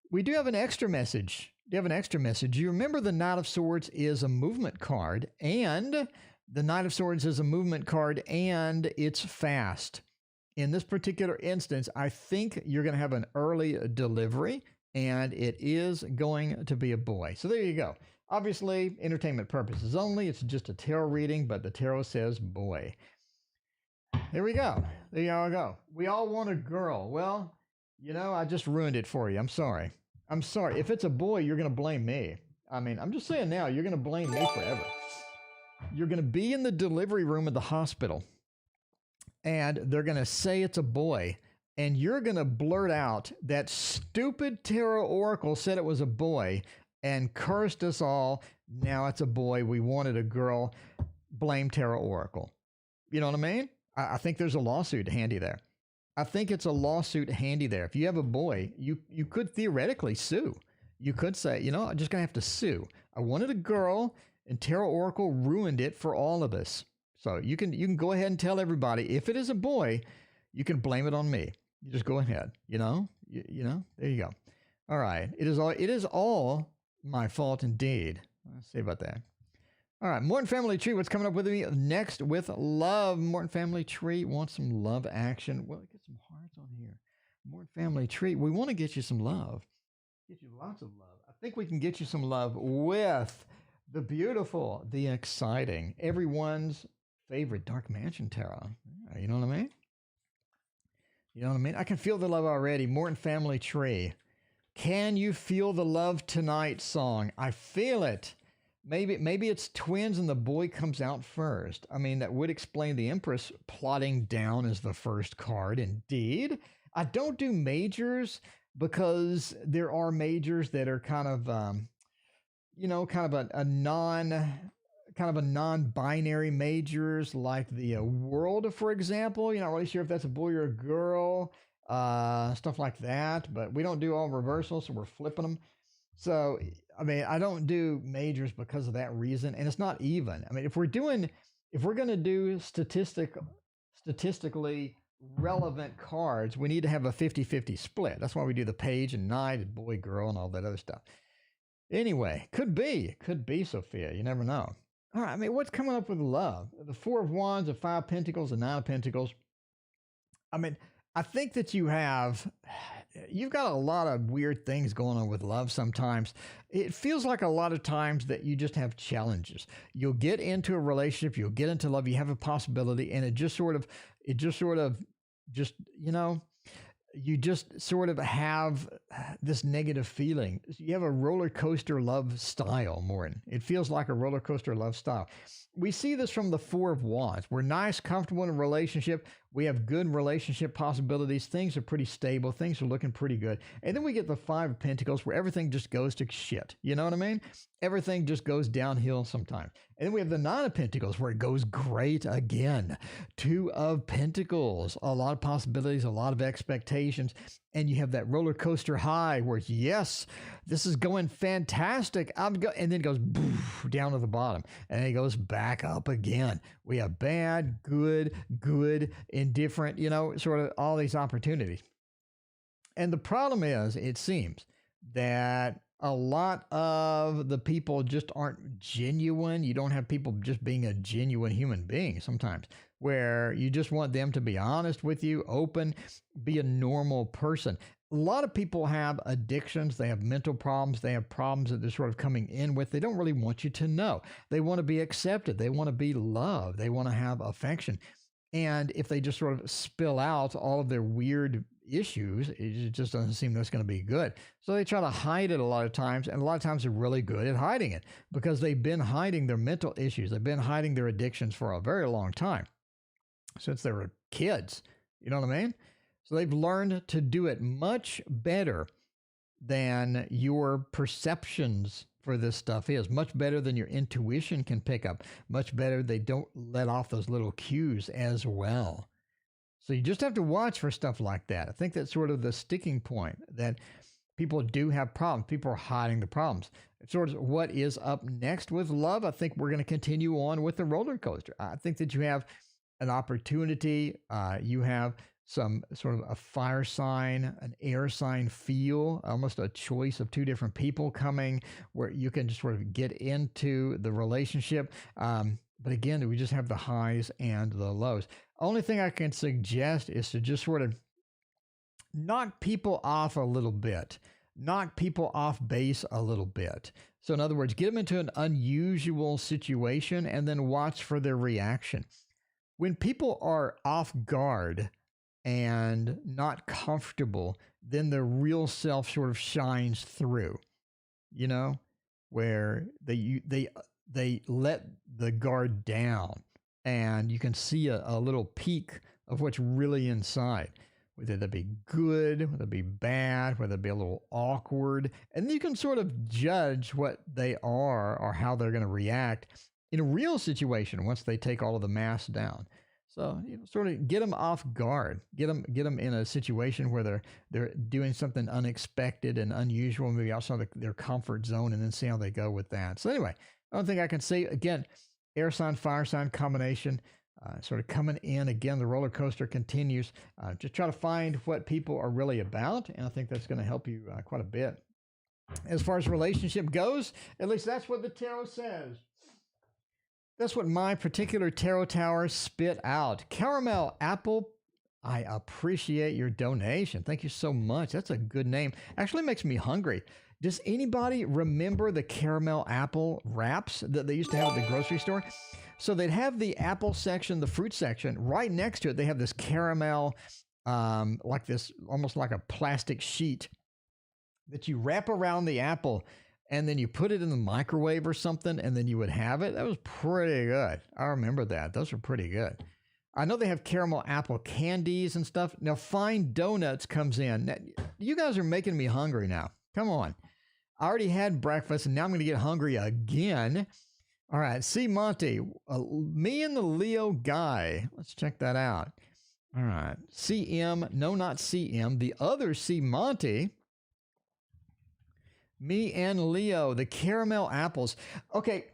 B: We do have an extra message. You remember the Knight of Swords is a movement card, and the Knight of Swords is a movement card, and it's fast. In this particular instance, I think you're going to have an early delivery, and it is going to be a boy. So there you go. Obviously, entertainment purposes only. It's just a tarot reading, but the tarot says boy. There we go. There you all go. We all want a girl. Well, you know, I just ruined it for you. I'm sorry. If it's a boy, you're going to blame me. I mean, I'm just saying now, you're going to blame me forever. You're going to be in the delivery room at the hospital, and they're going to say it's a boy, and you're going to blurt out that stupid tarot oracle said it was a boy and cursed us all. Now it's a boy. We wanted a girl. Blame tarot oracle. You know what I mean? I think there's a lawsuit handy there. If you have a boy, you could theoretically sue. You could say, you know, I'm just going to have to sue. I wanted a girl, and Tarot Oracle ruined it for all of us. So you can go ahead and tell everybody, if it is a boy, you can blame it on me. You just go ahead, you know, there you go. All right. It is all my fault indeed. Let's see about that. All right, Morton Family Tree, what's coming up with me next with love? Morton Family Tree wants some love action. Well, get some hearts on here. Morton Family Tree, we want to get you some love. Get you lots of love. I think we can get you some love with the beautiful, the exciting, everyone's favorite Dark Mansion Tarot. You know what I mean? You know what I mean? I can feel the love already. Morton Family Tree. Can you feel the love tonight song? I feel it. Maybe it's twins and the boy comes out first. I mean, that would explain the Empress plotting down as the first card. Indeed. I don't do majors because there are majors that are kind of, kind of a non-binary majors, like the world, for example. You're not really sure if that's a boy or a girl, stuff like that. But we don't do all reversals, so we're flipping them. So, I mean, I don't do majors because of that reason, and it's not even. I mean, if we're going to do statistically relevant cards, we need to have a 50-50 split. That's why we do the page and knight and boy, girl, and all that other stuff. Anyway, could be, Sophia. You never know. All right, I mean, what's coming up with love? The Four of Wands, the Five of Pentacles, the Nine of Pentacles. I mean, I think that you've got a lot of weird things going on with love sometimes. It feels like a lot of times that you just have challenges. You'll get into a relationship, you'll get into love, you have a possibility, and you just sort of have this negative feeling. You have a roller coaster love style, Morton. It feels like a roller coaster love style. We see this from the Four of Wands. We're nice, comfortable in a relationship. We have good relationship possibilities. Things are pretty stable. Things are looking pretty good. And then we get the Five of Pentacles where everything just goes to shit. You know what I mean? Everything just goes downhill sometimes. And then we have the Nine of Pentacles where it goes great again. Two of Pentacles, a lot of possibilities, a lot of expectations. And you have that roller coaster high where it's, yes, this is going fantastic. And then it goes down to the bottom. And then it goes back up again. We have bad, good, indifferent, sort of all these opportunities. And the problem is, it seems that a lot of the people just aren't genuine. You don't have people just being a genuine human being sometimes, where you just want them to be honest with you, open, be a normal person. A lot of people have addictions. They have mental problems. They have problems that they're sort of coming in with. They don't really want you to know. They want to be accepted. They want to be loved. They want to have affection. And if they just sort of spill out all of their weird issues, it just doesn't seem that's going to be good. So they try to hide it a lot of times, and a lot of times they're really good at hiding it because they've been hiding their mental issues. They've been hiding their addictions for a very long time, since they were kids. You know what I mean? So they've learned to do it much better than your perceptions for this stuff is, much better than your intuition can pick up, much better. They don't let off those little cues as well. So you just have to watch for stuff like that. I think that's sort of the sticking point, that people do have problems. People are hiding the problems. It's sort of what is up next with love. I think we're going to continue on with the roller coaster. I think that you have an opportunity. You have some sort of a fire sign, an air sign feel, almost a choice of two different people coming where you can just sort of get into the relationship. But again, we just have the highs and the lows. Only thing I can suggest is to just sort of knock people off a little bit, knock people off base a little bit. So in other words, get them into an unusual situation and then watch for their reaction. When people are off guard and not comfortable, then their real self sort of shines through, where they let the guard down and you can see a little peek of what's really inside, whether that be good, whether it be bad, whether it be a little awkward. And you can sort of judge what they are or how they're going to react in a real situation once they take all of the masks down. So sort of get them off guard, get them in a situation where they're doing something unexpected and unusual, maybe outside their comfort zone, and then see how they go with that. So anyway, I don't think I can say, again, air sign, fire sign combination, sort of coming in. Again, the roller coaster continues. Just try to find what people are really about, and I think that's going to help you quite a bit. As far as relationship goes, at least that's what the tarot says. That's what my particular tarot tower spit out. Caramel apple. I appreciate your donation. Thank you so much. That's a good name. Actually makes me hungry. Does anybody remember the caramel apple wraps that they used to have at the grocery store? So they'd have the apple section, the fruit section. Right next to it, they have this caramel, like this, almost like a plastic sheet that you wrap around the apple, and then you put it in the microwave or something, and then you would have it. That was pretty good. I remember that. Those were pretty good. I know they have caramel apple candies and stuff. Now, Fine Donuts comes in. Now, you guys are making me hungry now. Come on. I already had breakfast, and now I'm going to get hungry again. All right. See, Monty, me and the Leo guy. Let's check that out. All right. CM. No, not CM. The other C. Monty. Me and Leo, the caramel apples. Okay,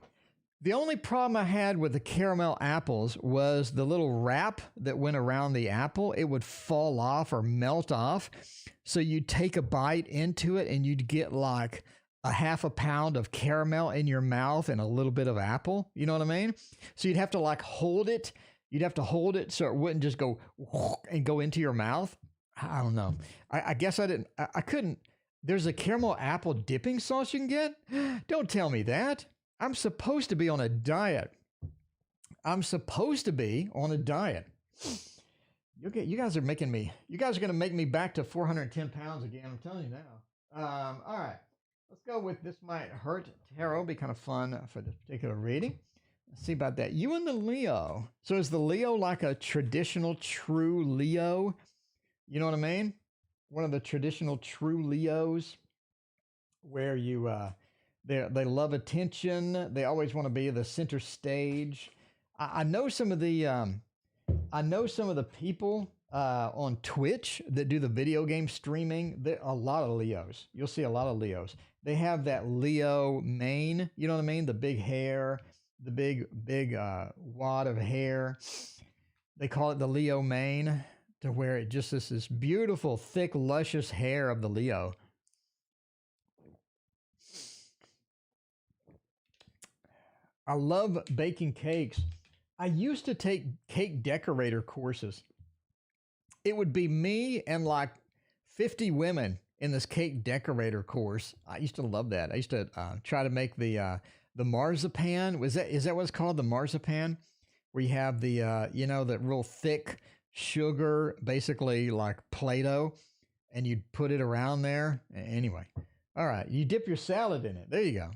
B: the only problem I had with the caramel apples was the little wrap that went around the apple. It would fall off or melt off. So you'd take a bite into it and you'd get like a half a pound of caramel in your mouth and a little bit of apple. You know what I mean? So you'd have to like hold it. You'd have to hold it so it wouldn't just go and go into your mouth. I don't know. I guess I couldn't. There's a caramel apple dipping sauce you can get? Don't tell me that. I'm supposed to be on a diet. I'm supposed to be on a diet. You guys are making me, you guys are going to make me back to 410 pounds again. I'm telling you now. All right. Let's go with This Might Hurt Tarot. Be kind of fun for this particular reading. Let's see about that. You and the Leo. So is the Leo like a traditional true Leo? You know what I mean? One of the traditional true Leos where you they love attention. They always want to be the center stage. I know some of the people on Twitch that do the video game streaming. A lot of Leos. You'll see a lot of Leos. They have that Leo mane. You know what I mean? The big hair, the big wad of hair. They call it the Leo mane. To where it just is this beautiful, thick, luscious hair of the Leo. I love baking cakes. I used to take cake decorator courses. It would be me and like 50 women in this cake decorator course. I used to love that. I used to try to make the marzipan. Is that what it's called? The marzipan? Where you have the, the real thick sugar, basically like Play-Doh, and you'd put it around there. Anyway, all right, you dip your salad in it. There you go.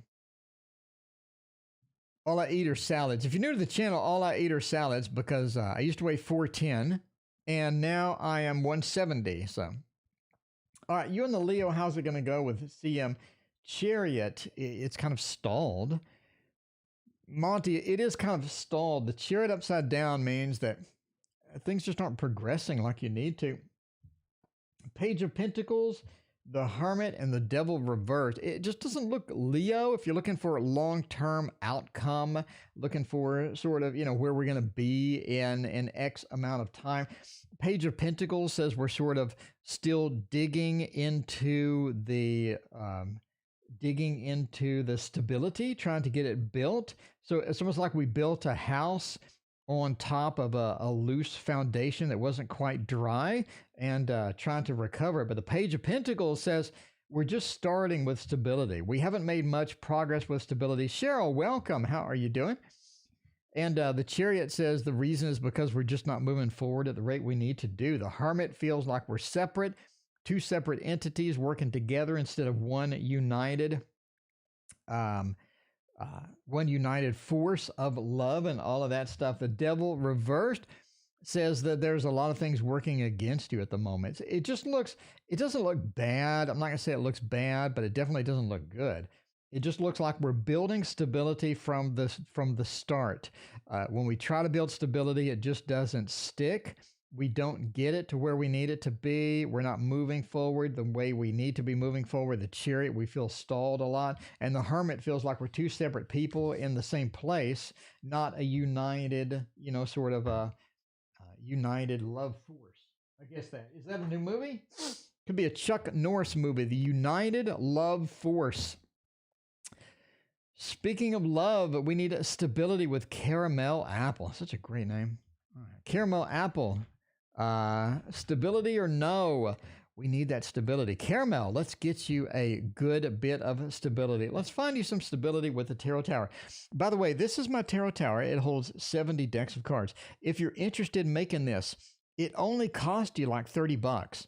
B: All I eat are salads. If you're new to the channel, all I eat are salads because I used to weigh 410 and now I am 170. So, all right, you and the Leo, how's it going to go with CM Chariot? It's kind of stalled. Monty, it is kind of stalled. The Chariot upside down means that things just aren't progressing like you need to. Page of Pentacles, the Hermit, and the Devil Reversed. It just doesn't look Leo. If you're looking for a long-term outcome, looking for sort of, where we're going to be in an X amount of time. Page of Pentacles says we're sort of still digging into the stability, trying to get it built. So it's almost like we built a house on top of a loose foundation that wasn't quite dry and trying to recover it. But the Page of Pentacles says we're just starting with stability. We haven't made much progress with stability. Cheryl, welcome. How are you doing? And the Chariot says the reason is because we're just not moving forward at the rate we need to do. The Hermit feels like we're separate, two separate entities working together instead of one united force of love and all of that stuff. The Devil Reversed says that there's a lot of things working against you at the moment. It doesn't look bad. I'm not going to say it looks bad, but it definitely doesn't look good. It just looks like we're building stability from the start. When we try to build stability, it just doesn't stick. We don't get it to where we need it to be. We're not moving forward the way we need to be moving forward. The Chariot, we feel stalled a lot. And the Hermit feels like we're two separate people in the same place, not a united, sort of a united love force. I guess is that a new movie? Could be a Chuck Norris movie, The United Love Force. Speaking of love, we need stability with Caramel Apple. Such a great name. All right. Caramel Apple. Stability or no? We need that stability. Caramel, let's get you a good bit of stability. Let's find you some stability with the Tarot Tower. By the way, this is my Tarot Tower. It holds 70 decks of cards. If you're interested in making this, it only cost you like $30.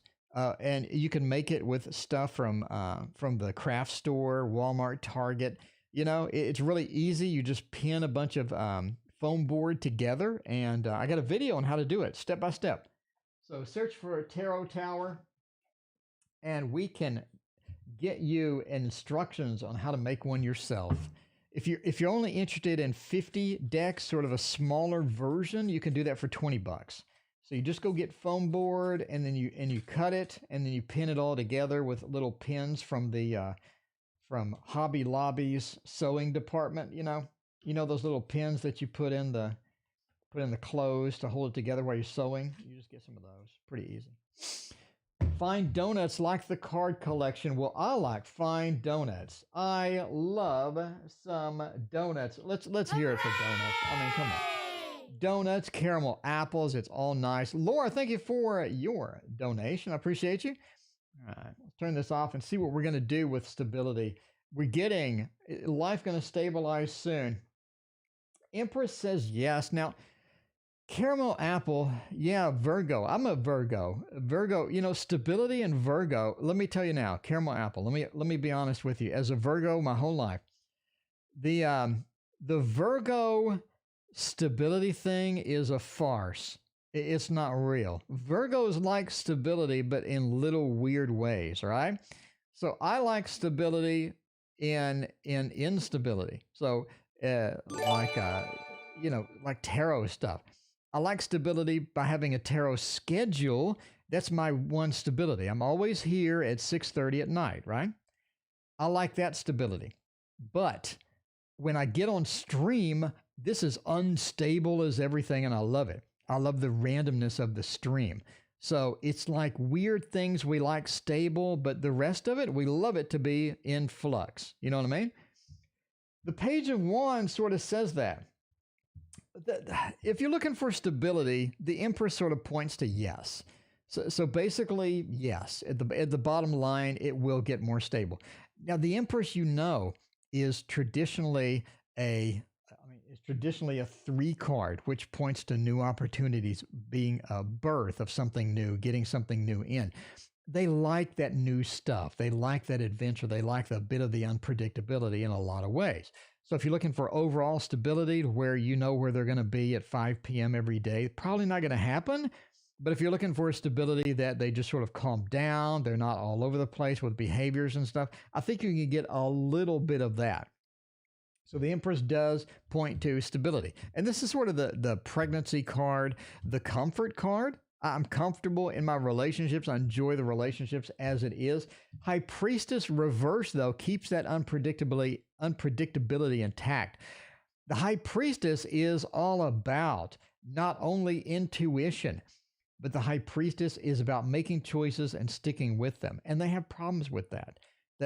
B: And you can make it with stuff from the craft store, Walmart, Target. You know, it's really easy. You just pin a bunch of foam board together, and I got a video on how to do it step by step. So search for a Tarot Tower, and we can get you instructions on how to make one yourself. If you're only interested in 50 decks, sort of a smaller version, you can do that for $20. So you just go get foam board, and then you cut it, and then you pin it all together with little pins from the from Hobby Lobby's sewing department. You know those little pins that you put in the clothes to hold it together while you're sewing. You just get some of those. Pretty easy. Fine donuts like the card collection. Well, I like fine donuts. I love some donuts. Let's hear it for donuts. I mean, come on. Donuts, caramel apples, it's all nice. Laura, thank you for your donation. I appreciate you. All right, let's turn this off and see what we're going to do with stability. We're getting life going to stabilize soon. Empress says yes. Now, caramel apple, yeah, Virgo. I'm a Virgo. Virgo, stability and Virgo. Let me tell you now, caramel apple. Let me be honest with you. As a Virgo, my whole life, the Virgo stability thing is a farce. It's not real. Virgos like stability, but in little weird ways, right? So I like stability in instability. So like tarot stuff. I like stability by having a tarot schedule. That's my one stability. I'm always here at 6:30 at night, right? I like that stability. But when I get on stream, this is unstable as everything, and I love it. I love the randomness of the stream. So it's like weird things we like stable, but the rest of it, we love it to be in flux. You know what I mean? The Page of Wands sort of says that. If you're looking for stability, the Empress sort of points to yes. So basically, yes. At the bottom line, it will get more stable. Now, the Empress, is traditionally a 3 card, which points to new opportunities, being a birth of something new, getting something new in. They like that new stuff. They like that adventure. They like the bit of the unpredictability in a lot of ways. So if you're looking for overall stability to where you know where they're going to be at 5 p.m. every day, probably not going to happen. But if you're looking for a stability that they just sort of calm down, they're not all over the place with behaviors and stuff, I think you can get a little bit of that. So the Empress does point to stability. And this is sort of the pregnancy card, the comfort card. I'm comfortable in my relationships. I enjoy the relationships as it is. High Priestess Reversed, though, keeps that unpredictability intact. The High Priestess is all about not only intuition, but the High Priestess is about making choices and sticking with them. And they have problems with that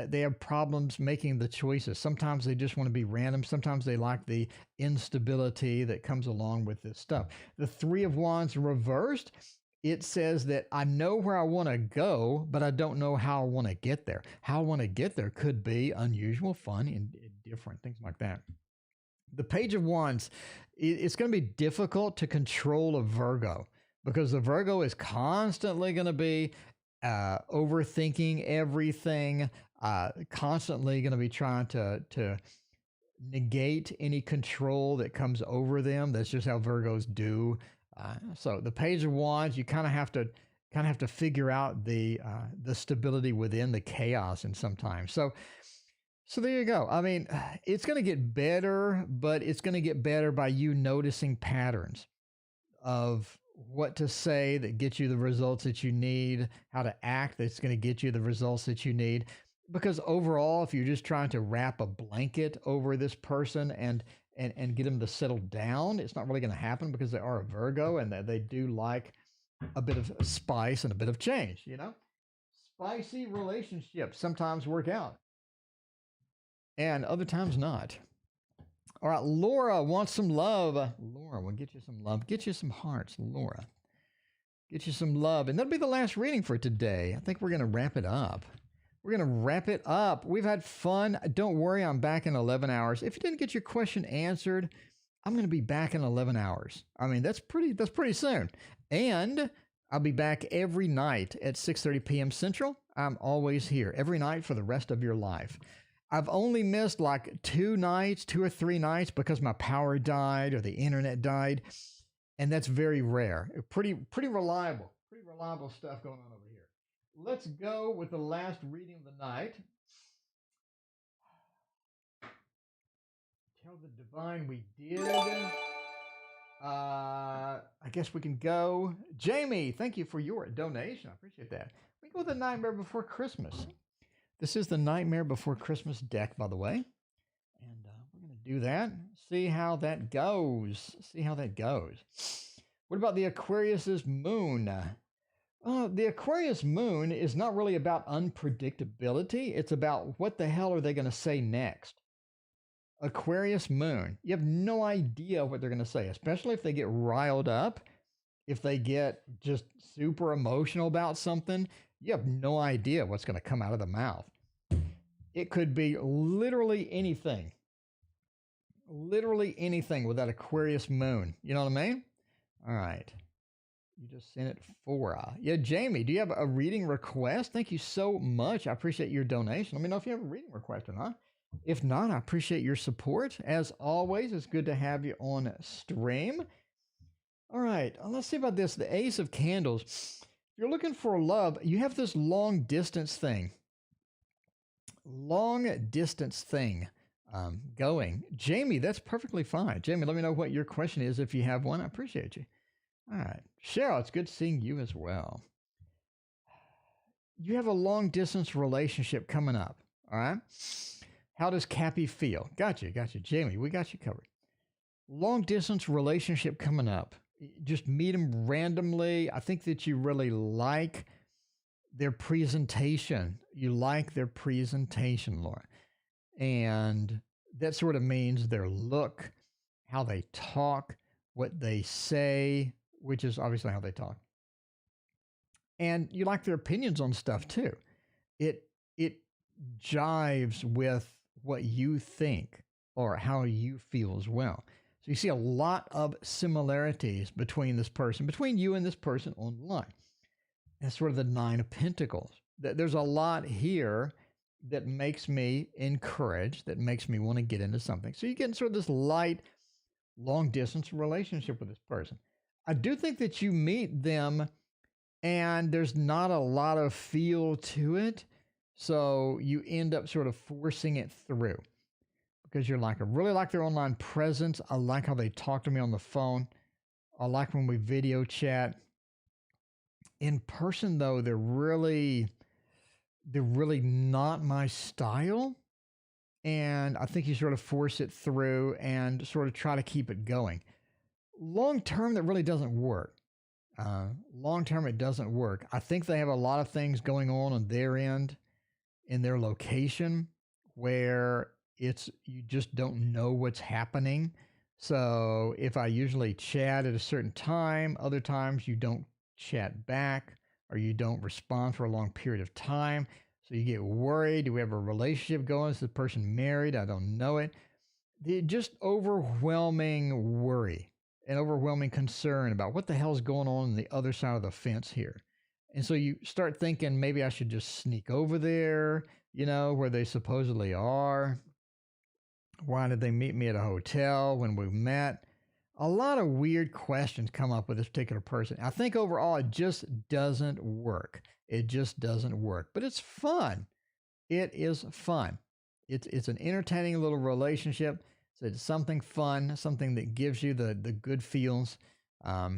B: they have problems making the choices. Sometimes they just want to be random. Sometimes they like the instability that comes along with this stuff. The Three of Wands Reversed, it says that I know where I want to go, but I don't know how I want to get there. How I want to get there could be unusual, fun, and different, things like that. The Page of Wands, it's going to be difficult to control a Virgo because the Virgo is constantly going to be overthinking everything, constantly going to be trying to negate any control that comes over them. That's just how Virgos do. So the Page of Wands, you kind of have to figure out the stability within the chaos, and sometimes. So there you go. I mean, it's going to get better, but it's going to get better by you noticing patterns of what to say that gets you the results that you need, how to act that's going to get you the results that you need. Because overall, if you're just trying to wrap a blanket over this person and get them to settle down, it's not really going to happen because they are a Virgo and they do like a bit of spice and a bit of change, Spicy relationships sometimes work out and other times not. All right, Laura wants some love. Laura, we'll get you some love. Get you some hearts, Laura. Get you some love. And that'll be the last reading for today. I think we're going to wrap it up. We're going to wrap it up. We've had fun. Don't worry, I'm back in 11 hours. If you didn't get your question answered, I'm going to be back in 11 hours. I mean, that's pretty soon. And I'll be back every night at 6:30 p.m. Central. I'm always here every night for the rest of your life. I've only missed like 2 or 3 nights because my power died or the internet died. And that's very rare. Pretty reliable stuff going on over here. Let's go with the last reading of the night. Tell the divine we did. I guess we can go. Jamie, thank you for your donation. I appreciate that. We go with the Nightmare Before Christmas. This is the Nightmare Before Christmas deck, by the way. And we're going to do that. See how that goes. What about the Aquarius's moon? The Aquarius moon is not really about unpredictability. It's about what the hell are they going to say next. Aquarius moon. You have no idea what they're going to say, especially if they get riled up, if they get just super emotional about something. You have no idea what's going to come out of the mouth. It could be literally anything. Literally anything with that Aquarius moon. You know what I mean? All right. You just sent it for. Yeah, Jamie, do you have a reading request? Thank you so much. I appreciate your donation. Let me know if you have a reading request or not. If not, I appreciate your support. As always, it's good to have you on stream. All right, let's see about this. The Ace of Candles. If you're looking for love, you have this long distance thing. Going. Jamie, that's perfectly fine. Jamie, let me know what your question is if you have one. I appreciate you. All right. Cheryl, it's good seeing you as well. You have a long distance relationship coming up. All right. How does Cappy feel? Gotcha. Jamie, we got you covered. Long distance relationship coming up. Just meet them randomly. I think that you really like their presentation. Laura. And that sort of means their look, how they talk, what they say, which is obviously how they talk. And you like their opinions on stuff too. It jives with what you think or how you feel as well. So you see a lot of similarities between you and this person online. That's sort of the 9 of Pentacles. There's a lot here that makes me encouraged, that makes me want to get into something. So you get sort of this light, long distance relationship with this person. I do think that you meet them and there's not a lot of feel to it. So you end up sort of forcing it through because you're like, I really like their online presence. I like how they talk to me on the phone. I like when we video chat. In person, though, they're really not my style. And I think you sort of force it through and sort of try to keep it going. Long term, that really doesn't work. Long term, it doesn't work. I think they have a lot of things going on their end in their location where you just don't know what's happening. So if I usually chat at a certain time, other times you don't chat back or you don't respond for a long period of time. So you get worried. Do we have a relationship going? Is the person married? I don't know it. Just overwhelming worry and overwhelming concern about what the hell's going on the other side of the fence here. And so you start thinking, maybe I should just sneak over there, where they supposedly are. Why did they meet me at a hotel when we met? A lot of weird questions come up with this particular person. I think overall it just doesn't work. But it's fun. It is fun. It's an entertaining little relationship. So it's something fun, something that gives you the good feels. But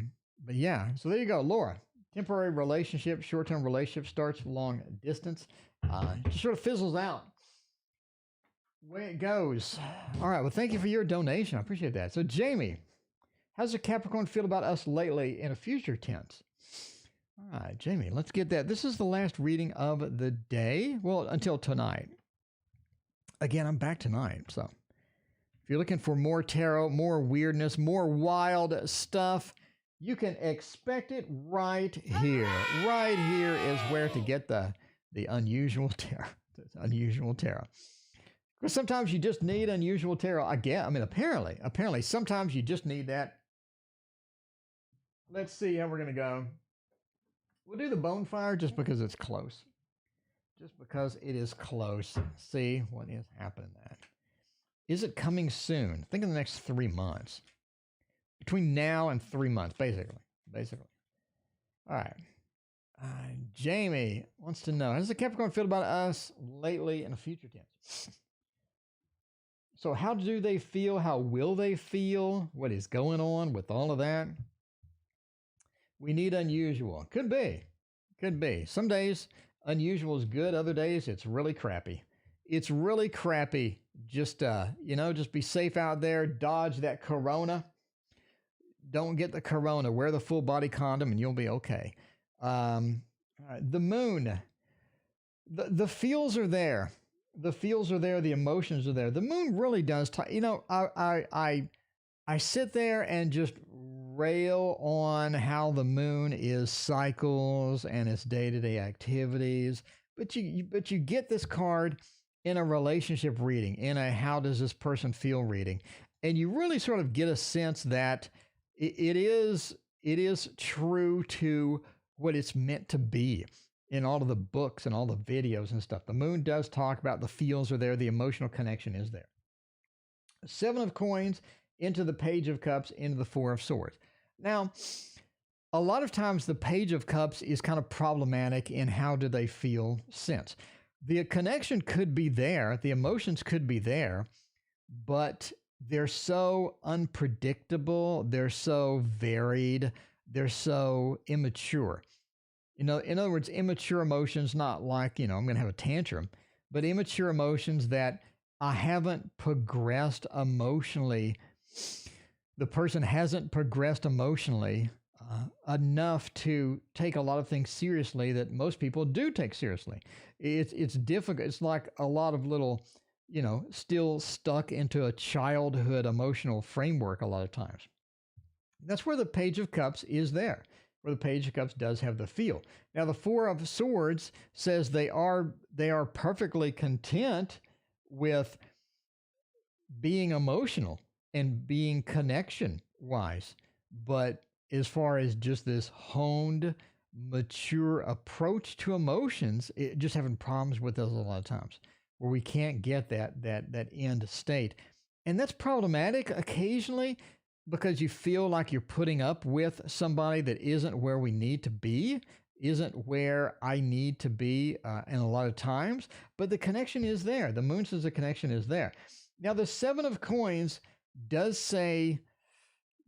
B: yeah, so there you go, Laura. Temporary relationship, short-term relationship starts long distance. Just sort of fizzles out. Way it goes. All right. Well, thank you for your donation. I appreciate that. So, Jamie, how's the Capricorn feel about us lately in a future tense? All right, Jamie, let's get that. This is the last reading of the day. Well, until tonight. Again, I'm back tonight. So, If you're looking for more tarot, more weirdness, more wild stuff, you can expect it right here. Right here is where to get the unusual tarot. Unusual tarot. Because sometimes you just need unusual tarot. Apparently, sometimes you just need that. Let's see how we're going to go. We'll do the bonfire just because it's close. Just because it is close. See what is happening there. Is it coming soon? Think in the next 3 months. Between now and 3 months, basically. All right. Jamie wants to know, how does the Capricorn feel about us lately in a future tense? So how do they feel? How will they feel? What is going on with all of that? We need unusual. Could be. Could be. Some days unusual is good. Other days it's really crappy. It's really crappy. Just, just be safe out there. Dodge that corona. Don't get the corona. Wear the full body condom and you'll be okay. The moon. The feels are there. The feels are there. The emotions are there. The moon really does. I sit there and just rail on how the moon is cycles and its day-to-day activities. But you get this card in a relationship reading, in a how does this person feel reading, and you really sort of get a sense that it is true to what it's meant to be in all of the books and all the videos and stuff. The moon does talk about the feels are there, the emotional connection is there. 7 of Coins into the Page of Cups, into the 4 of Swords. Now, a lot of times the Page of Cups is kind of problematic in how do they feel since. The connection could be there, the emotions could be there, but they're so unpredictable, they're so varied, they're so immature. In other words, immature emotions, not like, I'm going to have a tantrum, but immature emotions that I haven't progressed emotionally. The person hasn't progressed emotionally enough to take a lot of things seriously that most people do take seriously. It's difficult. It's like a lot of little, still stuck into a childhood emotional framework a lot of times. That's where the Page of Cups is there, where the Page of Cups does have the feel. Now, the 4 of Swords says they are perfectly content with being emotional and being connection-wise, but as far as just this honed, mature approach to emotions, just having problems with those a lot of times, where we can't get that end state. And that's problematic occasionally because you feel like you're putting up with somebody that isn't where we need to be, isn't where I need to be in a lot of times, but the connection is there. The moon says the connection is there. Now, the 7 of Coins does say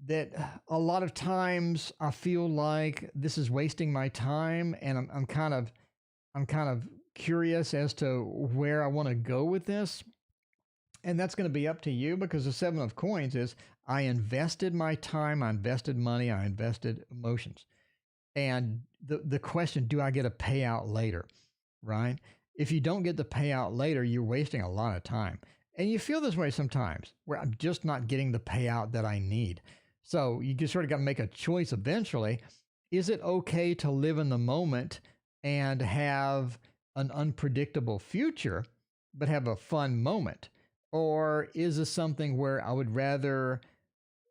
B: that a lot of times I feel like this is wasting my time, and I'm kind of curious as to where I want to go with this. And that's going to be up to you, because the 7 of Coins is I invested my time, I invested money, I invested emotions. And the question, do I get a payout later, right? If you don't get the payout later, you're wasting a lot of time. And you feel this way sometimes, where I'm just not getting the payout that I need. So you just sort of got to make a choice eventually. Is it okay to live in the moment and have an unpredictable future, but have a fun moment? Or is this something where I would rather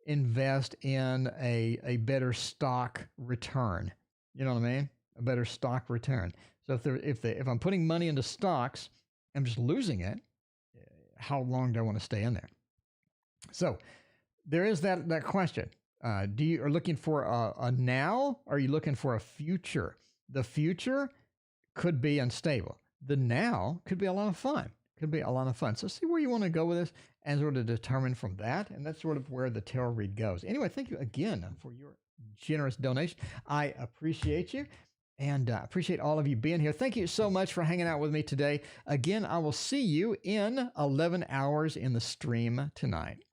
B: invest in a better stock return? You know what I mean? A better stock return. So if I'm putting money into stocks, I'm just losing it. How long do I want to stay in there? So there is that question. Are looking for a now? Or are you looking for a future? The future could be unstable. The now could be a lot of fun. So see where you want to go with this and sort of determine from that. And that's sort of where the tarot read goes. Anyway, thank you again for your generous donation. I appreciate you, and appreciate all of you being here. Thank you so much for hanging out with me today. Again, I will see you in 11 hours in the stream tonight.